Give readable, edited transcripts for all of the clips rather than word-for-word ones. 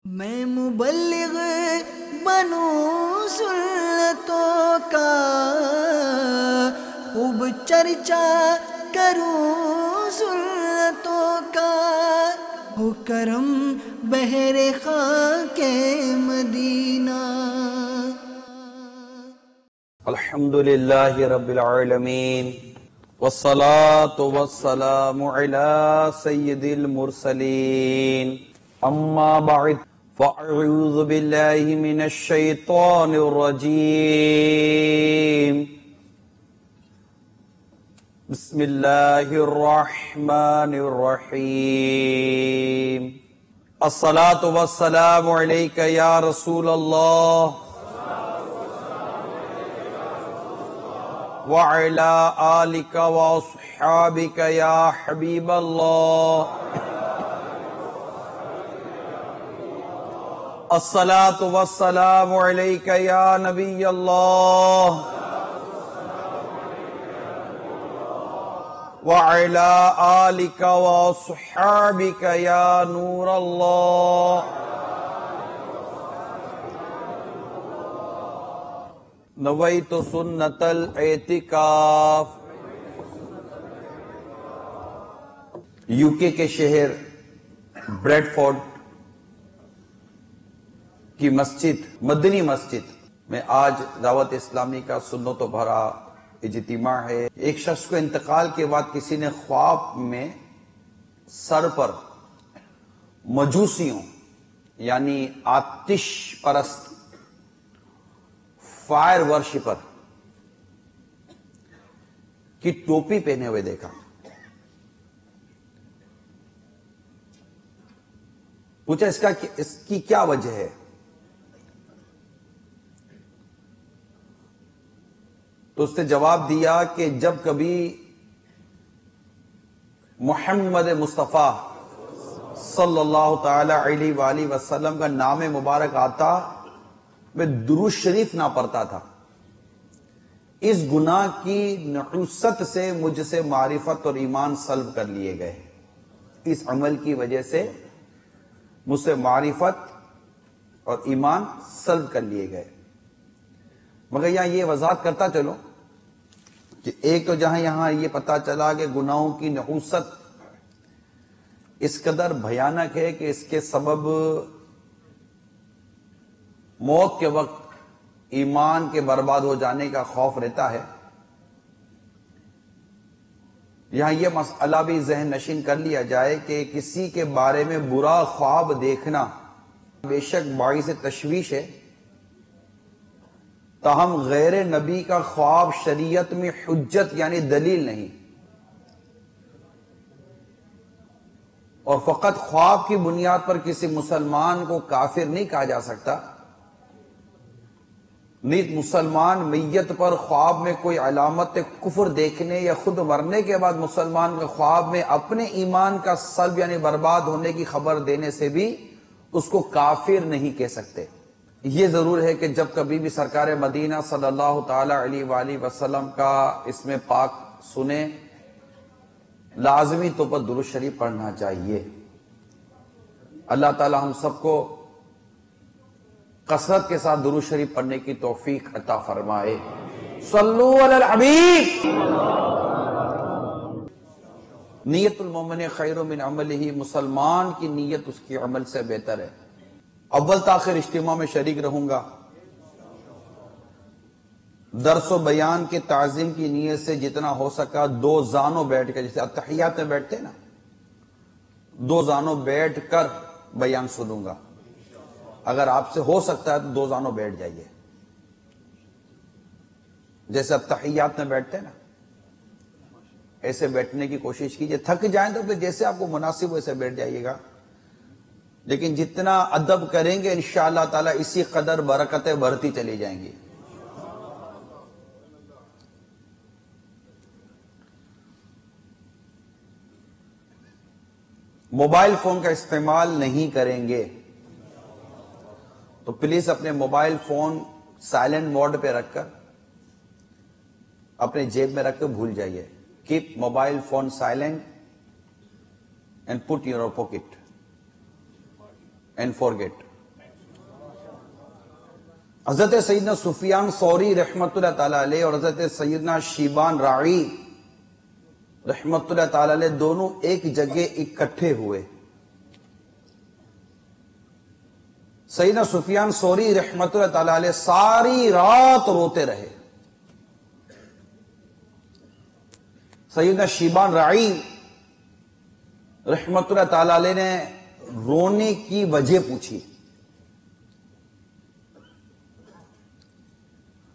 میں مبلغ بنوں سنتوں کا، خوب چرچا کروں سنتوں کا، ہو کرم بہر خاک مدینہ۔ الحمدللہ رب العالمین، والصلاة والسلام علی سید المرسلین، اما بعد فاعوذ باللہ من الشیطان الرجیم، بسم اللہ الرحمن الرحیم۔ الصلاة والسلام علیک یا رسول اللہ وعلی آلک واصحابک یا حبیب اللہ۔ الصلاة والسلام علیک یا نبی اللہ وعلی آلک واصحابک یا نور اللہ۔ نویت سنت الاعتکاف۔ یو کے شہر بریڈ فورڈ کی مسجد، مدنی مسجد میں آج دعوت اسلامی کا سنت و بھرا اجتماع ہے۔ ایک شخص کو انتقال کے بعد کسی نے خواب میں سر پر مجوسیوں یعنی آتش پرست فائر ورشپر کی ٹوپی پہنے ہوئے دیکھا۔ پوچھا اس کی کیا وجہ ہے؟ تو اس نے جواب دیا کہ جب کبھی محمد مصطفیٰ صلی اللہ تعالی علیہ وآلہ وسلم کا نام مبارک آتا میں درود شریف نہ پڑھتا تھا، اس گناہ کی نحوست سے مجھ سے معرفت اور ایمان سلب کر لیے گئے۔ اس عمل کی وجہ سے مجھ سے معرفت اور ایمان سلب کر لیے گئے۔ مگر یہاں یہ وضاحت کرتا چلو کہ ایک تو جہاں یہاں یہ پتا چلا کہ گناہوں کی نحوست اس قدر بھیانک ہے کہ اس کے سبب موت کے وقت ایمان کے برباد ہو جانے کا خوف رہتا ہے۔ یہاں یہ مسئلہ بھی ذہن نشین کر لیا جائے کہ کسی کے بارے میں برا خواب دیکھنا بے شک باعث تشویش ہے، تاہم غیر نبی کا خواب شریعت میں حجت یعنی دلیل نہیں، اور فقط خواب کی بنیاد پر کسی مسلمان کو کافر نہیں کہا جا سکتا۔ نیت مسلمان میت پر خواب میں کوئی علامت کفر دیکھنے یا خود مرنے کے بعد مسلمان کے خواب میں اپنے ایمان کا سلب یعنی برباد ہونے کی خبر دینے سے بھی اس کو کافر نہیں کہہ سکتے۔ یہ ضرور ہے کہ جب کبھی بھی سرکار مدینہ صلی اللہ تعالی علیہ وآلہ وسلم کا اسم پاک سنیں، لازمی طور پر درود شریف پڑھنا چاہیے۔ اللہ تعالی ہم سب کو کثرت کے ساتھ درود شریف پڑھنے کی توفیق عطا فرمائے۔ صلو علی الحبیب۔ نیت المومن خیر من عملہ، مسلمان کی نیت اس کی عمل سے بہتر ہے۔ اول تاخیر اجتماع میں شریک رہوں گا۔ درس و بیان کے تعظیم کی نیت سے جتنا ہو سکا دو زانوں بیٹھ کر، جیسے اتحیات میں بیٹھتے نا، دو زانوں بیٹھ کر بیان سنوں گا۔ اگر آپ سے ہو سکتا ہے تو دو زانوں بیٹھ جائیے، جیسے اب تحیات میں بیٹھتے ہیں نا، ایسے بیٹھنے کی کوشش کیجئے۔ تھک جائیں تو پھر جیسے آپ کو مناسب ویسے بیٹھ جائیے گا، لیکن جتنا ادب کریں گے انشاءاللہ تعالی اسی قدر برکتیں بڑھتی چلی جائیں گی۔ موبائل فون کا استعمال نہیں کریں گے تو پلیز اپنے موبائل فون سائلنٹ موڈ پہ رکھ کر اپنے جیب میں رکھ کر بھول جائیے۔ Keep mobile phone silent and put your pocket and forget. حضرت سیدنا سفیان ثوری رحمت اللہ تعالی علیہ اور حضرت سیدنا شیبان راعی رحمت اللہ تعالی علیہ دونوں ایک جگہ اکٹھے ہوئے. سیدنا سفیان ثوری رحمت اللہ تعالی علیہ ساری رات روتے رہے. سیدنا شیبان راعی رحمت اللہ تعالی علیہ نے رونے کی وجہ پوچھی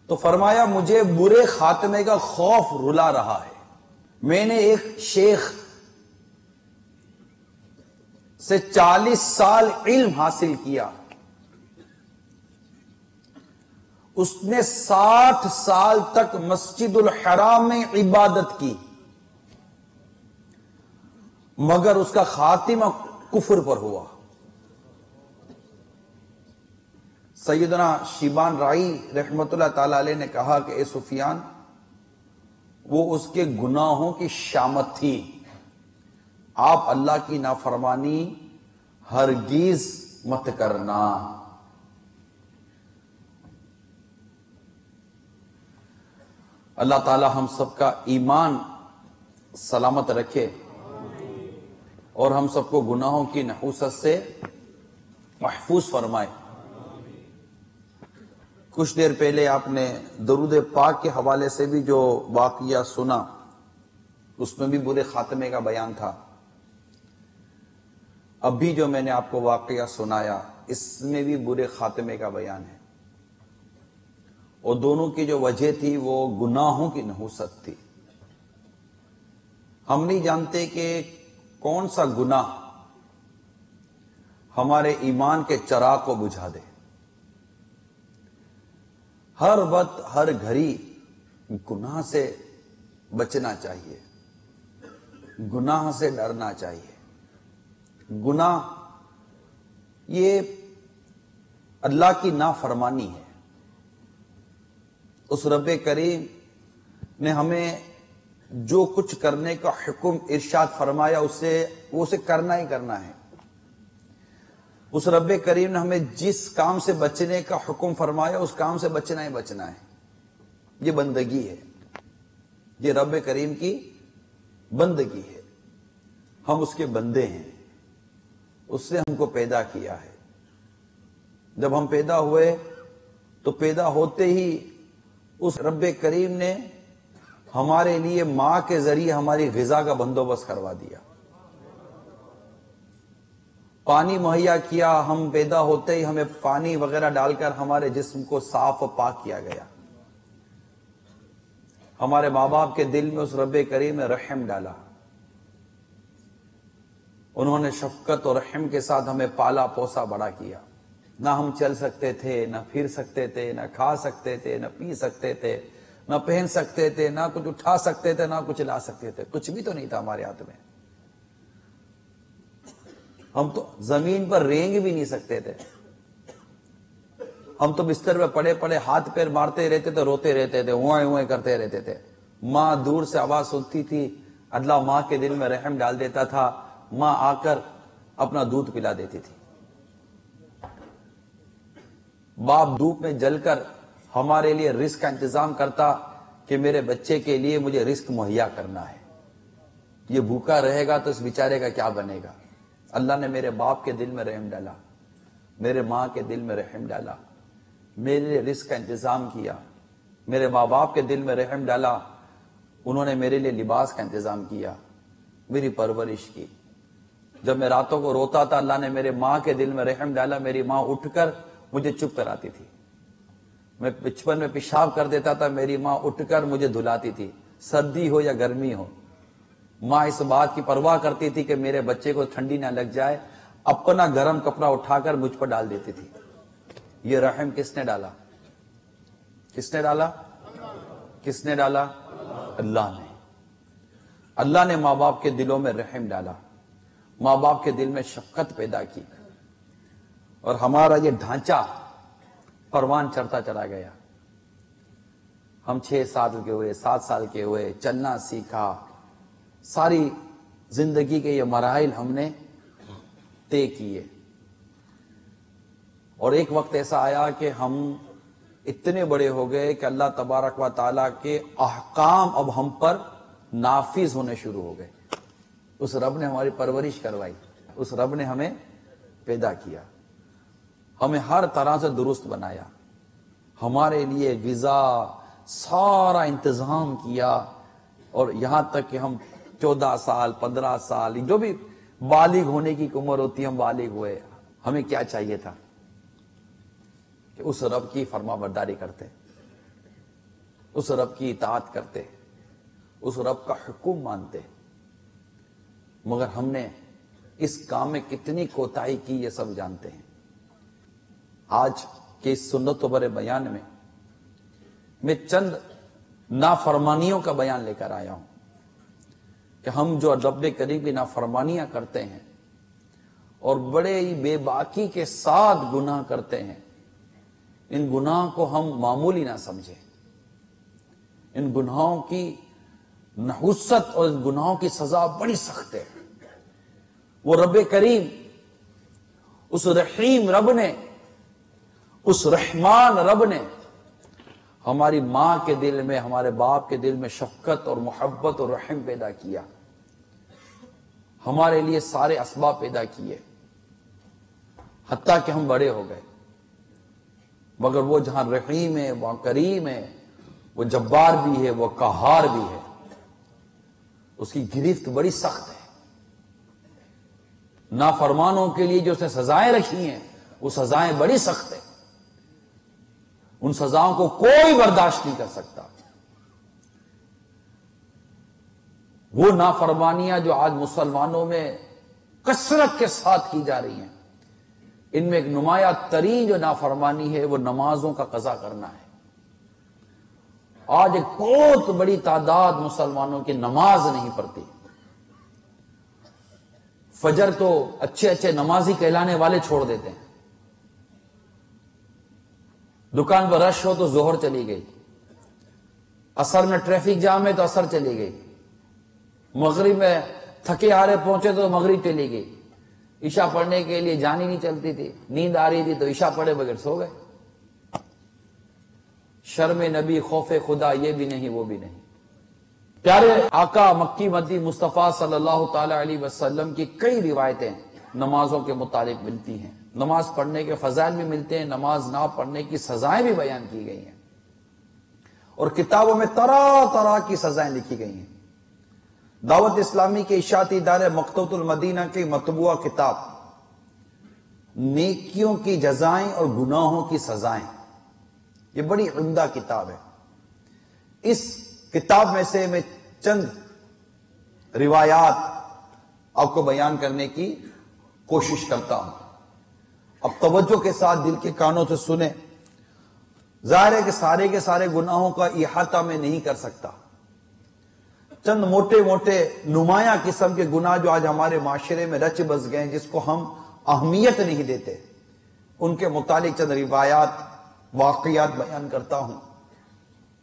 تو فرمایا مجھے برے خاتمے کا خوف رلا رہا ہے. میں نے ایک شیخ سے 40 سال علم حاصل کیا. اس نے 60 سال تک مسجد الحرام میں عبادت کی مگر اس کا خاتمہ کفر پر ہوا. سیدنا شیبان راعی رحمت اللہ تعالی علیہ نے کہا کہ اے سفیان، وہ اس کے گناہوں کی شامت تھی، آپ اللہ کی نافرمانی ہرگز مت کرنا. اللہ تعالی ہم سب کا ایمان سلامت رکھے اور ہم سب کو گناہوں کی نحوست سے محفوظ فرمائے. کچھ دیر پہلے آپ نے درود پاک کے حوالے سے بھی جو واقعہ سنا اس میں بھی برے خاتمے کا بیان تھا. ابھی جو میں نے آپ کو واقعہ سنایا اس میں بھی برے خاتمے کا بیان ہے اور دونوں کی جو وجہ تھی وہ گناہوں کی نحوست تھی. ہم نہیں جانتے کہ کون سا گناہ ہمارے ایمان کے چراغ کو بجھا دے. ہر وقت ہر گھڑی گناہ سے بچنا چاہیے، گناہ سے ڈرنا چاہیے. گناہ یہ اللہ کی نافرمانی ہے. اس رب کریم نے ہمیں جو کچھ کرنے کا حکم ارشاد فرمایا اسے کرنا ہی کرنا ہے. اس رب کریم نے ہمیں جس کام سے بچنے کا حکم فرمایا اس کام سے بچنا ہی بچنا ہے. یہ بندگی ہے، یہ رب کریم کی بندگی ہے. ہم اس کے بندے ہیں، اس نے ہم کو پیدا کیا ہے. جب ہم پیدا ہوئے تو پیدا ہوتے ہی اس رب کریم نے ہمارے لیے ماں کے ذریعے ہماری غذا کا بندوبست کروا دیا، پانی مہیا کیا. ہم پیدا ہوتے ہی ہمیں پانی وغیرہ ڈال کر ہمارے جسم کو صاف و پاک کیا گیا. ہمارے ماں باپ کے دل میں اس رب کریم نے رحم ڈالا. انہوں نے شفقت اور رحم کے ساتھ ہمیں پالا پوسا بڑا کیا. نہ ہم چل سکتے تھے، نہ پھر سکتے تھے، نہ کھا سکتے تھے، نہ پی سکتے تھے، نہ پہن سکتے تھے، نہ کچھ اٹھا سکتے تھے، نہ کچھ لا سکتے تھے. کچھ بھی تو نہیں تھا ہمارے ہاتھ میں. ہم تو زمین پر رینگ بھی نہیں سکتے تھے. ہم تو بستر پہ پڑے پڑے ہاتھ پیر مارتے رہتے تھے، روتے رہتے تھے، ہوئے ہوئے کرتے رہتے تھے. ماں دور سے آواز سنتی تھی، اللہ ماں کے دل میں رحم ڈال دیتا تھا. ماں آ کر اپنا دودھ پلا دیتی تھی. باپ دھوپ میں جل کر ہمارے لیے رزق کا انتظام کرتا کہ میرے بچے کے لیے مجھے رزق مہیا کرنا ہے. یہ بھوکا رہے گا تو اس بیچارے کا کیا بنے گا. اللہ نے میرے باپ کے دل میں رحم ڈالا، میرے ماں کے دل میں رحم ڈالا، میرے لیے رزق کا انتظام کیا. میرے ماں باپ کے دل میں رحم ڈالا، انہوں نے میرے لیے لباس کا انتظام کیا، میری پرورش کی. جب میں راتوں کو روتا تھا اللہ نے میرے ماں کے دل میں رحم ڈالا. میری ماں اٹھ کر مجھے چپ کراتی تھی. میں بچپن میں پیشاب کر دیتا تھا، میری ماں اٹھ کر مجھے دھلاتی تھی، سردی ہو یا گرمی ہو. ماں اس بات کی پرواہ کرتی تھی کہ میرے بچے کو ٹھنڈی نہ لگ جائے، اپنا گرم کپڑا اٹھا کر مجھ پر ڈال دیتی تھی. یہ رحم کس نے ڈالا؟ کس نے ڈالا؟ کس نے ڈالا؟ اللہ نے. اللہ نے ماں باپ کے دلوں میں رحم ڈالا، ماں باپ کے دل میں شفقت پیدا کی اور ہمارا یہ ڈھانچہ پروان چڑھتا چلا گیا. ہم 6 سال کے ہوئے، 7 سال کے ہوئے، چلنا سیکھا. ساری زندگی کے یہ مراحل ہم نے طے کیے اور ایک وقت ایسا آیا کہ ہم اتنے بڑے ہو گئے کہ اللہ تبارک و تعالیٰ کے احکام اب ہم پر نافذ ہونے شروع ہو گئے۔ اس رب نے ہماری پرورش کروائی، اس رب نے ہمیں پیدا کیا، ہمیں ہر طرح سے درست بنایا، ہمارے لیے غذا سارا انتظام کیا، اور یہاں تک کہ ہم 14 سال 15 سال جو بھی بالغ ہونے کی عمر ہوتی ہے ہم بالغ ہوئے، ہمیں کیا چاہیے تھا کہ اس رب کی فرما برداری کرتے، اس رب کی اطاعت کرتے، اس رب کا حکم مانتے، مگر ہم نے اس کام میں کتنی کوتاہی کی یہ سب جانتے ہیں۔ آج کے اس سنت و بر بیان میں چند نافرمانیوں کا بیان لے کر آیا ہوں کہ ہم جو رب کریم کی نافرمانیاں کرتے ہیں اور بڑے ہی بے باکی کے ساتھ گناہ کرتے ہیں، ان گناہوں کو ہم معمولی نہ سمجھیں، ان گناہوں کی نحوست اور ان گناہوں کی سزا بڑی سخت ہے۔ وہ رب کریم، اس رحیم رب نے، اس رحمان رب نے ہماری ماں کے دل میں، ہمارے باپ کے دل میں شفقت اور محبت اور رحم پیدا کیا، ہمارے لیے سارے اسباب پیدا کیے، حتیٰ کہ ہم بڑے ہو گئے، مگر وہ جہاں رحیم ہے، وہ کریم ہے، وہ جبار بھی ہے، وہ قہار بھی ہے، اس کی گرفت بڑی سخت ہے۔ نافرمانوں کے لیے جو اس نے سزائیں رکھی ہیں وہ سزائیں بڑی سخت ہیں، ان سزاؤں کو کوئی برداشت نہیں کر سکتا۔ وہ نافرمانیاں جو آج مسلمانوں میں کثرت کے ساتھ کی جا رہی ہیں، ان میں ایک نمایاں ترین جو نافرمانی ہے وہ نمازوں کا قضا کرنا ہے۔ آج ایک بہت بڑی تعداد مسلمانوں کی نماز نہیں پڑھتی۔ فجر تو اچھے اچھے نمازی کہلانے والے چھوڑ دیتے ہیں، دکان پر رش ہو تو ظہر چلی گئی، عصر میں ٹریفک جام ہے تو عصر چلی گئی، مغرب میں تھکے ہارے پہنچے تو مغرب چلی گئی، عشاء پڑھنے کے لیے جان ہی نہیں چلتی تھی، نیند آ رہی تھی تو عشاء پڑھے بغیر سو گئے۔ شرم نبی، خوف خدا، یہ بھی نہیں وہ بھی نہیں۔ پیارے آقا مکی مدی مصطفیٰ صلی اللہ تعالی علیہ وسلم کی کئی روایتیں نمازوں کے متعلق ملتی ہیں، نماز پڑھنے کے فضائل بھی ملتے ہیں، نماز نہ پڑھنے کی سزائیں بھی بیان کی گئی ہیں، اور کتابوں میں طرح طرح کی سزائیں لکھی گئی ہیں۔ دعوت اسلامی کے اشاعتی ادارے مکتبۃ المدینہ کی مطبوعہ کتاب نیکیوں کی جزائیں اور گناہوں کی سزائیں، یہ بڑی عمدہ کتاب ہے۔ اس کتاب میں سے میں چند روایات آپ کو بیان کرنے کی کوشش کرتا ہوں، اب توجہ کے ساتھ دل کے کانوں سے سنیں۔ ظاہر ہے کہ کے سارے گناہوں کا احاطہ میں نہیں کر سکتا، چند موٹے موٹے نمایاں قسم کے گناہ جو آج ہمارے معاشرے میں رچ بس گئے ہیں، جس کو ہم اہمیت نہیں دیتے، ان کے متعلق چند روایات، واقعات بیان کرتا ہوں۔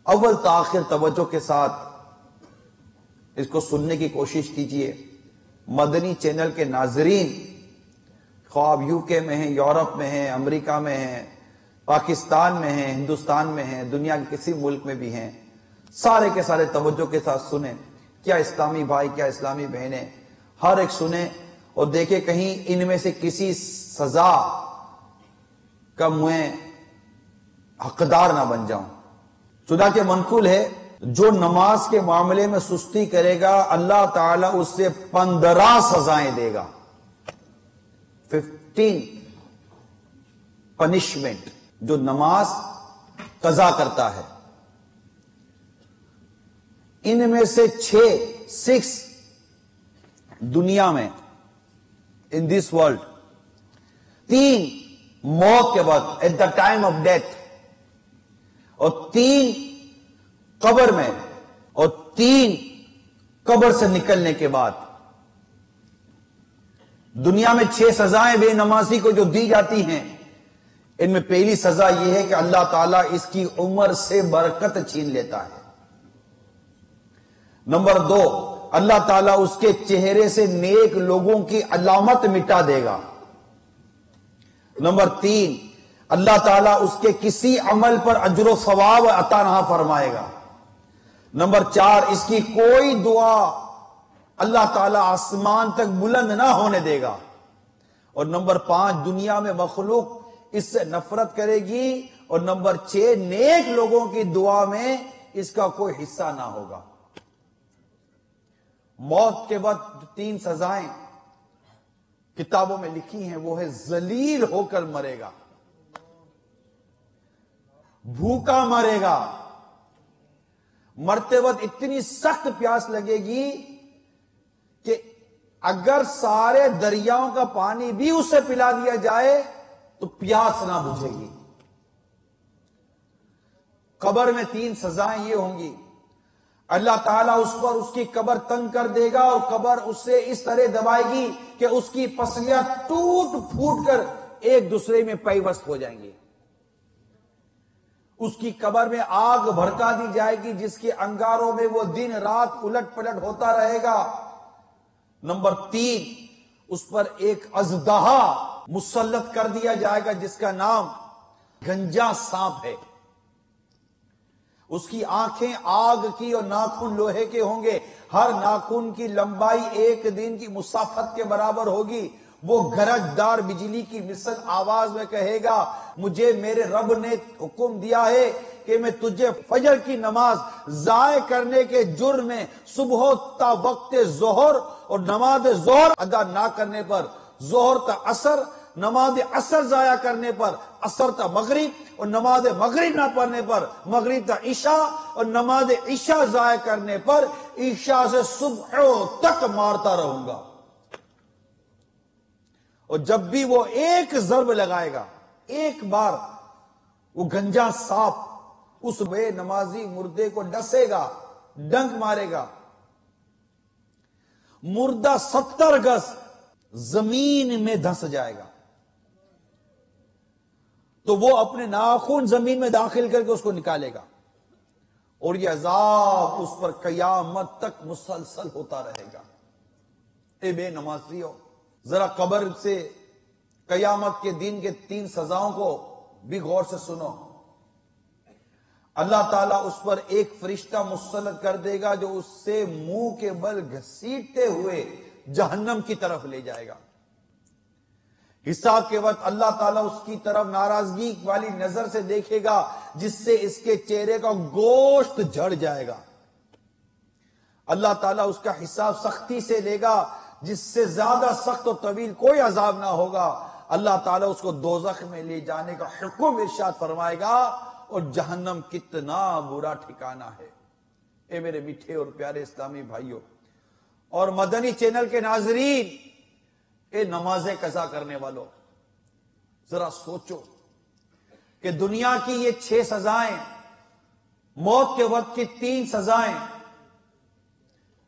اول تاخیر توجہ کے ساتھ اس کو سننے کی کوشش کیجئے۔ مدنی چینل کے ناظرین، خواب یو کے میں ہیں، یورپ میں ہیں، امریکہ میں ہیں، پاکستان میں ہیں، ہندوستان میں ہیں، دنیا کے کسی ملک میں بھی ہیں، سارے کے سارے توجہ کے ساتھ سنیں۔ کیا اسلامی بھائی، کیا اسلامی بہنیں، ہر ایک سنیں اور دیکھیں کہیں ان میں سے کسی سزا کا میں حقدار نہ بن جاؤں۔ چنانچہ منقول ہے، جو نماز کے معاملے میں سستی کرے گا اللہ تعالیٰ اس سے 15 سزائیں دے گا، 15 پنشمنٹ جو نماز قضا کرتا ہے۔ ان میں سے 6 دنیا میں، ان دس ورلڈ، 3 موت کے بعد، at the time of death, اور 3 قبر میں، اور 3 قبر سے نکلنے کے بعد۔ دنیا میں 6 سزائیں بے نمازی کو جو دی جاتی ہیں، ان میں پہلی سزا یہ ہے کہ اللہ تعالیٰ اس کی عمر سے برکت چھین لیتا ہے۔ نمبر 2، اللہ تعالیٰ اس کے چہرے سے نیک لوگوں کی علامت مٹا دے گا۔ نمبر 3، اللہ تعالیٰ اس کے کسی عمل پر اجر و ثواب عطا نہ فرمائے گا۔ نمبر 4، اس کی کوئی دعا اللہ تعالیٰ آسمان تک بلند نہ ہونے دے گا۔ اور نمبر 5، دنیا میں مخلوق اس سے نفرت کرے گی۔ اور نمبر 6، نیک لوگوں کی دعا میں اس کا کوئی حصہ نہ ہوگا۔ موت کے بعد 3 سزائیں کتابوں میں لکھی ہیں، وہ ہے ذلیل ہو کر مرے گا، بھوکا مرے گا، مرتے وقت اتنی سخت پیاس لگے گی کہ اگر سارے دریاؤں کا پانی بھی اسے پلا دیا جائے تو پیاس نہ بجھے گی۔ قبر میں 3 سزائیں یہ ہوں گی، اللہ تعالیٰ اس پر اس کی قبر تنگ کر دے گا اور قبر اس سے اس طرح دبائے گی کہ اس کی پسلیاں ٹوٹ پھوٹ کر ایک دوسرے میں پیوست ہو جائیں گی۔ اس کی قبر میں آگ بھڑکا دی جائے گی جس کے انگاروں میں وہ دن رات الٹ پلٹ ہوتا رہے گا۔ نمبر 3، اس پر ایک اژدہا مسلط کر دیا جائے گا جس کا نام گنجا سانپ ہے۔ اس کی آنکھیں آگ کی اور ناخن لوہے کے ہوں گے، ہر ناخن کی لمبائی 1 دن کی مسافت کے برابر ہوگی۔ وہ گرجدار بجلی کی مثل آواز میں کہے گا، مجھے میرے رب نے حکم دیا ہے کہ میں تجھے فجر کی نماز ضائع کرنے کے جرم میں صبح تا وقت ظہر اور نماز ظہر ادا نہ کرنے پر ظہر تا عصر، نماز عصر ضائع کرنے پر عصر تا مغرب اور نماز مغرب نہ پڑھنے پر مغرب تا عشاء اور نماز عشاء ضائع کرنے پر عشاء سے صبح تک مارتا رہوں گا۔ اور جب بھی وہ ایک ضرب لگائے گا، ایک بار وہ گنجا سانپ اس بے نمازی مردے کو ڈسے گا، ڈنک مارے گا، مردہ 70 گز زمین میں دھس جائے گا، تو وہ اپنے ناخن زمین میں داخل کر کے اس کو نکالے گا، اور یہ عذاب اس پر قیامت تک مسلسل ہوتا رہے گا۔ اے بے نمازیوں، ذرا قبر سے قیامت کے دن کے 3 سزاؤں کو بھی غور سے سنو۔ اللہ تعالیٰ اس پر ایک فرشتہ مسلط کر دے گا جو اس سے منہ کے بل گھسیٹتے ہوئے جہنم کی طرف لے جائے گا۔ حساب کے وقت اللہ تعالیٰ اس کی طرف ناراضگی والی نظر سے دیکھے گا جس سے اس کے چہرے کا گوشت جھڑ جائے گا۔ اللہ تعالیٰ اس کا حساب سختی سے لے گا جس سے زیادہ سخت اور طویل کوئی عذاب نہ ہوگا۔ اللہ تعالیٰ اس کو دوزخ میں لے جانے کا حکم ارشاد فرمائے گا، اور جہنم کتنا برا ٹھکانہ ہے۔ اے میرے میٹھے اور پیارے اسلامی بھائیوں اور مدنی چینل کے ناظرین، اے نماز قضا کرنے والوں، ذرا سوچو کہ دنیا کی یہ 6 سزائیں، موت کے وقت کی 3 سزائیں،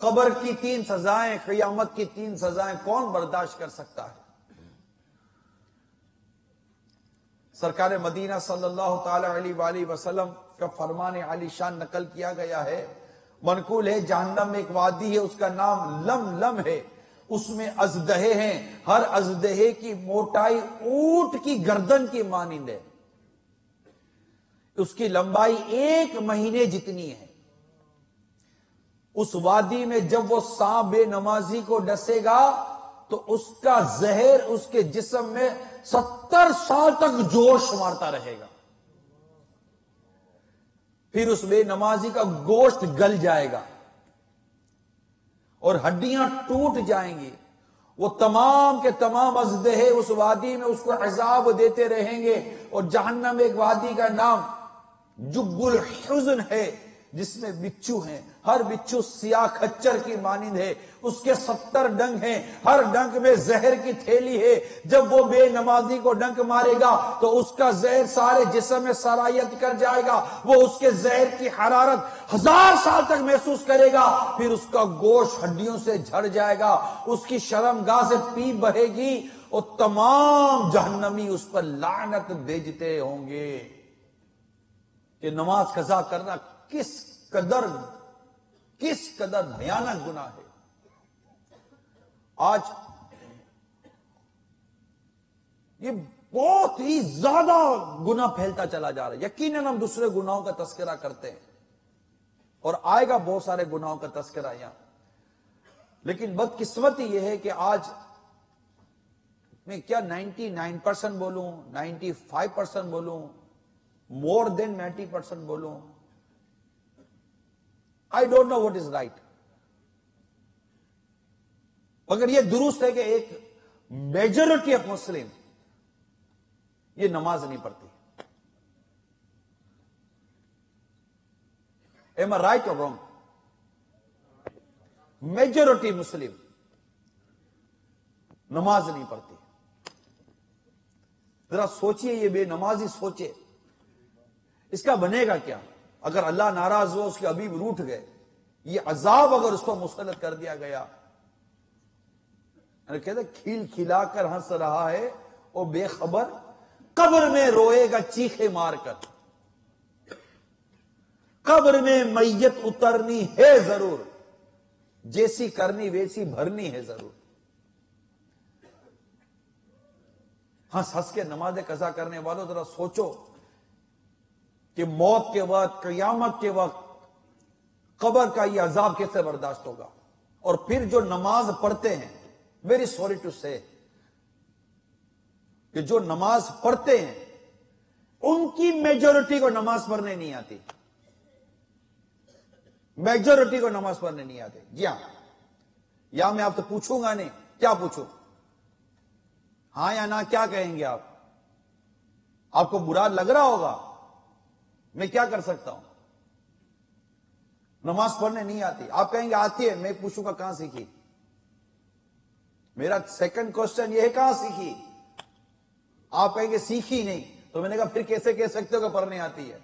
قبر کی 3 سزائیں، قیامت کی 3 سزائیں کون برداشت کر سکتا ہے؟ سرکار مدینہ صلی اللہ تعالی علیہ وآلہ وسلم کا فرمان عالی شان نقل کیا گیا ہے، منقول ہے، جہنم میں ایک وادی ہے، اس کا نام لم ہے، اس میں اژدہے ہیں، ہر اژدہے کی موٹائی اونٹ کی گردن کی مانند ہے، اس کی لمبائی 1 مہینے جتنی ہے۔ اس وادی میں جب وہ سانپ بے نمازی کو ڈسے گا تو اس کا زہر اس کے جسم میں 70 سال تک جوش مارتا رہے گا، پھر اس بے نمازی کا گوشت گل جائے گا اور ہڈیاں ٹوٹ جائیں گی۔ وہ تمام کے تمام اژدہے اس وادی میں اس کو عذاب دیتے رہیں گے، اور جہنم ایک وادی کا نام جب الحزن ہے جس میں بچھو ہیں، ہر بچھو سیاہ کھچر کی مانند ہے، اس کے 70 ڈنک ہیں، ہر ڈنک میں زہر کی تھیلی ہے۔ جب وہ بے نمازی کو ڈنک مارے گا تو اس کا زہر سارے جسم میں سرایت کر جائے گا، وہ اس کے زہر کی حرارت 1000 سال تک محسوس کرے گا، پھر اس کا گوشت ہڈیوں سے جھڑ جائے گا، اس کی شرمگاہ سے پیپ بہے گی، اور تمام جہنمی اس پر لعنت بھیجتے ہوں گے کہ نماز قضا کرنا کس قدر بھیانک گناہ ہے۔ آج یہ بہت ہی زیادہ گناہ پھیلتا چلا جا رہا ہے. یقیناً ہم دوسرے گناہوں کا تذکرہ کرتے ہیں اور آئے گا بہت سارے گناہوں کا تذکرہ یہاں. لیکن بدقسمتی یہ ہے کہ آج میں کیا 99% بولوں, 95% بولوں, مور دین 90% بولوں, I don't know what is right. مگر یہ درست ہے کہ ایک میجورٹی آف مسلم یہ نماز نہیں پڑھتی. Am I right or wrong? Majority Muslim نماز نہیں پڑھتی. ذرا سوچئے, یہ بے نمازی سوچے اس کا بنے گا کیا اگر اللہ ناراض ہو, اس کے حبیب روٹھ گئے, یہ عذاب اگر اس کو مسلط کر دیا گیا. کہتے کھیل کھلا کر ہنس رہا ہے وہ بے خبر, قبر میں روئے گا چیخے مار کر. قبر میں میت اترنی ہے ضرور, جیسی کرنی ویسی بھرنی ہے ضرور. ہنس ہنس کے نماز قضا کرنے والوں ذرا سوچو کہ موت کے وقت, قیامت کے وقت قبر کا یہ عذاب کیسے برداشت ہوگا. اور پھر جو نماز پڑھتے ہیں, ویری سوری ٹو سے, کہ جو نماز پڑھتے ہیں ان کی میجورٹی کو نماز پڑھنے نہیں آتی. میجورٹی کو نماز پڑھنے نہیں آتی. جی ہاں, یا میں آپ سے پوچھوں گا نہیں, کیا پوچھوں, ہاں یا نہ کیا کہیں گے آپ؟ آپ کو برا لگ رہا ہوگا, میں کیا کر سکتا ہوں؟ نماز پڑھنے نہیں آتی. آپ کہیں گے آتی ہے, میں پوچھوں گا کہاں سیکھی. میرا سیکنڈ کوسچن یہ ہے کہاں سیکھی. آپ کہیں گے سیکھی نہیں, تو میں نے کہا پھر کیسے کہہ سکتے ہو کہ پڑھنے آتی ہے؟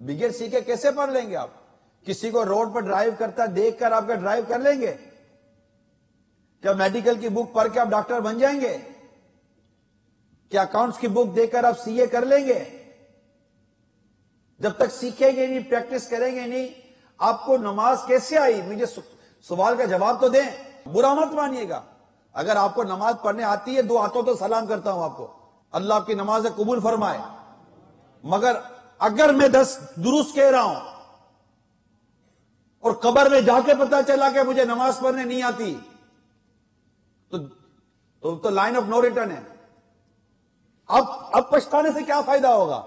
بغیر سیکھے کیسے پڑھ لیں گے آپ؟ کسی کو روڈ پر ڈرائیو کرتا دیکھ کر آپ کا ڈرائیو کر لیں گے؟ کیا میڈیکل کی بک پڑھ کے آپ ڈاکٹر بن جائیں گے؟ کیا اکاؤنٹس کی بک دیکھ کر آپ سی اے کر لیں گے؟ جب تک سیکھیں گے نہیں, پریکٹس کریں گے نہیں, آپ کو نماز کیسے آئی؟ مجھے سوال کا جواب تو دیں. برا مت مانیے گا. اگر آپ کو نماز پڑھنے آتی ہے, 2 ہاتھوں تو سلام کرتا ہوں آپ کو, اللہ آپ کی نماز قبول فرمائے. مگر اگر میں 10 درست کہہ رہا ہوں اور قبر میں جا کے پتا چلا کہ مجھے نماز پڑھنے نہیں آتی, تو لائن آف نو ریٹرن ہے. اب پچھتانے سے کیا فائدہ ہوگا؟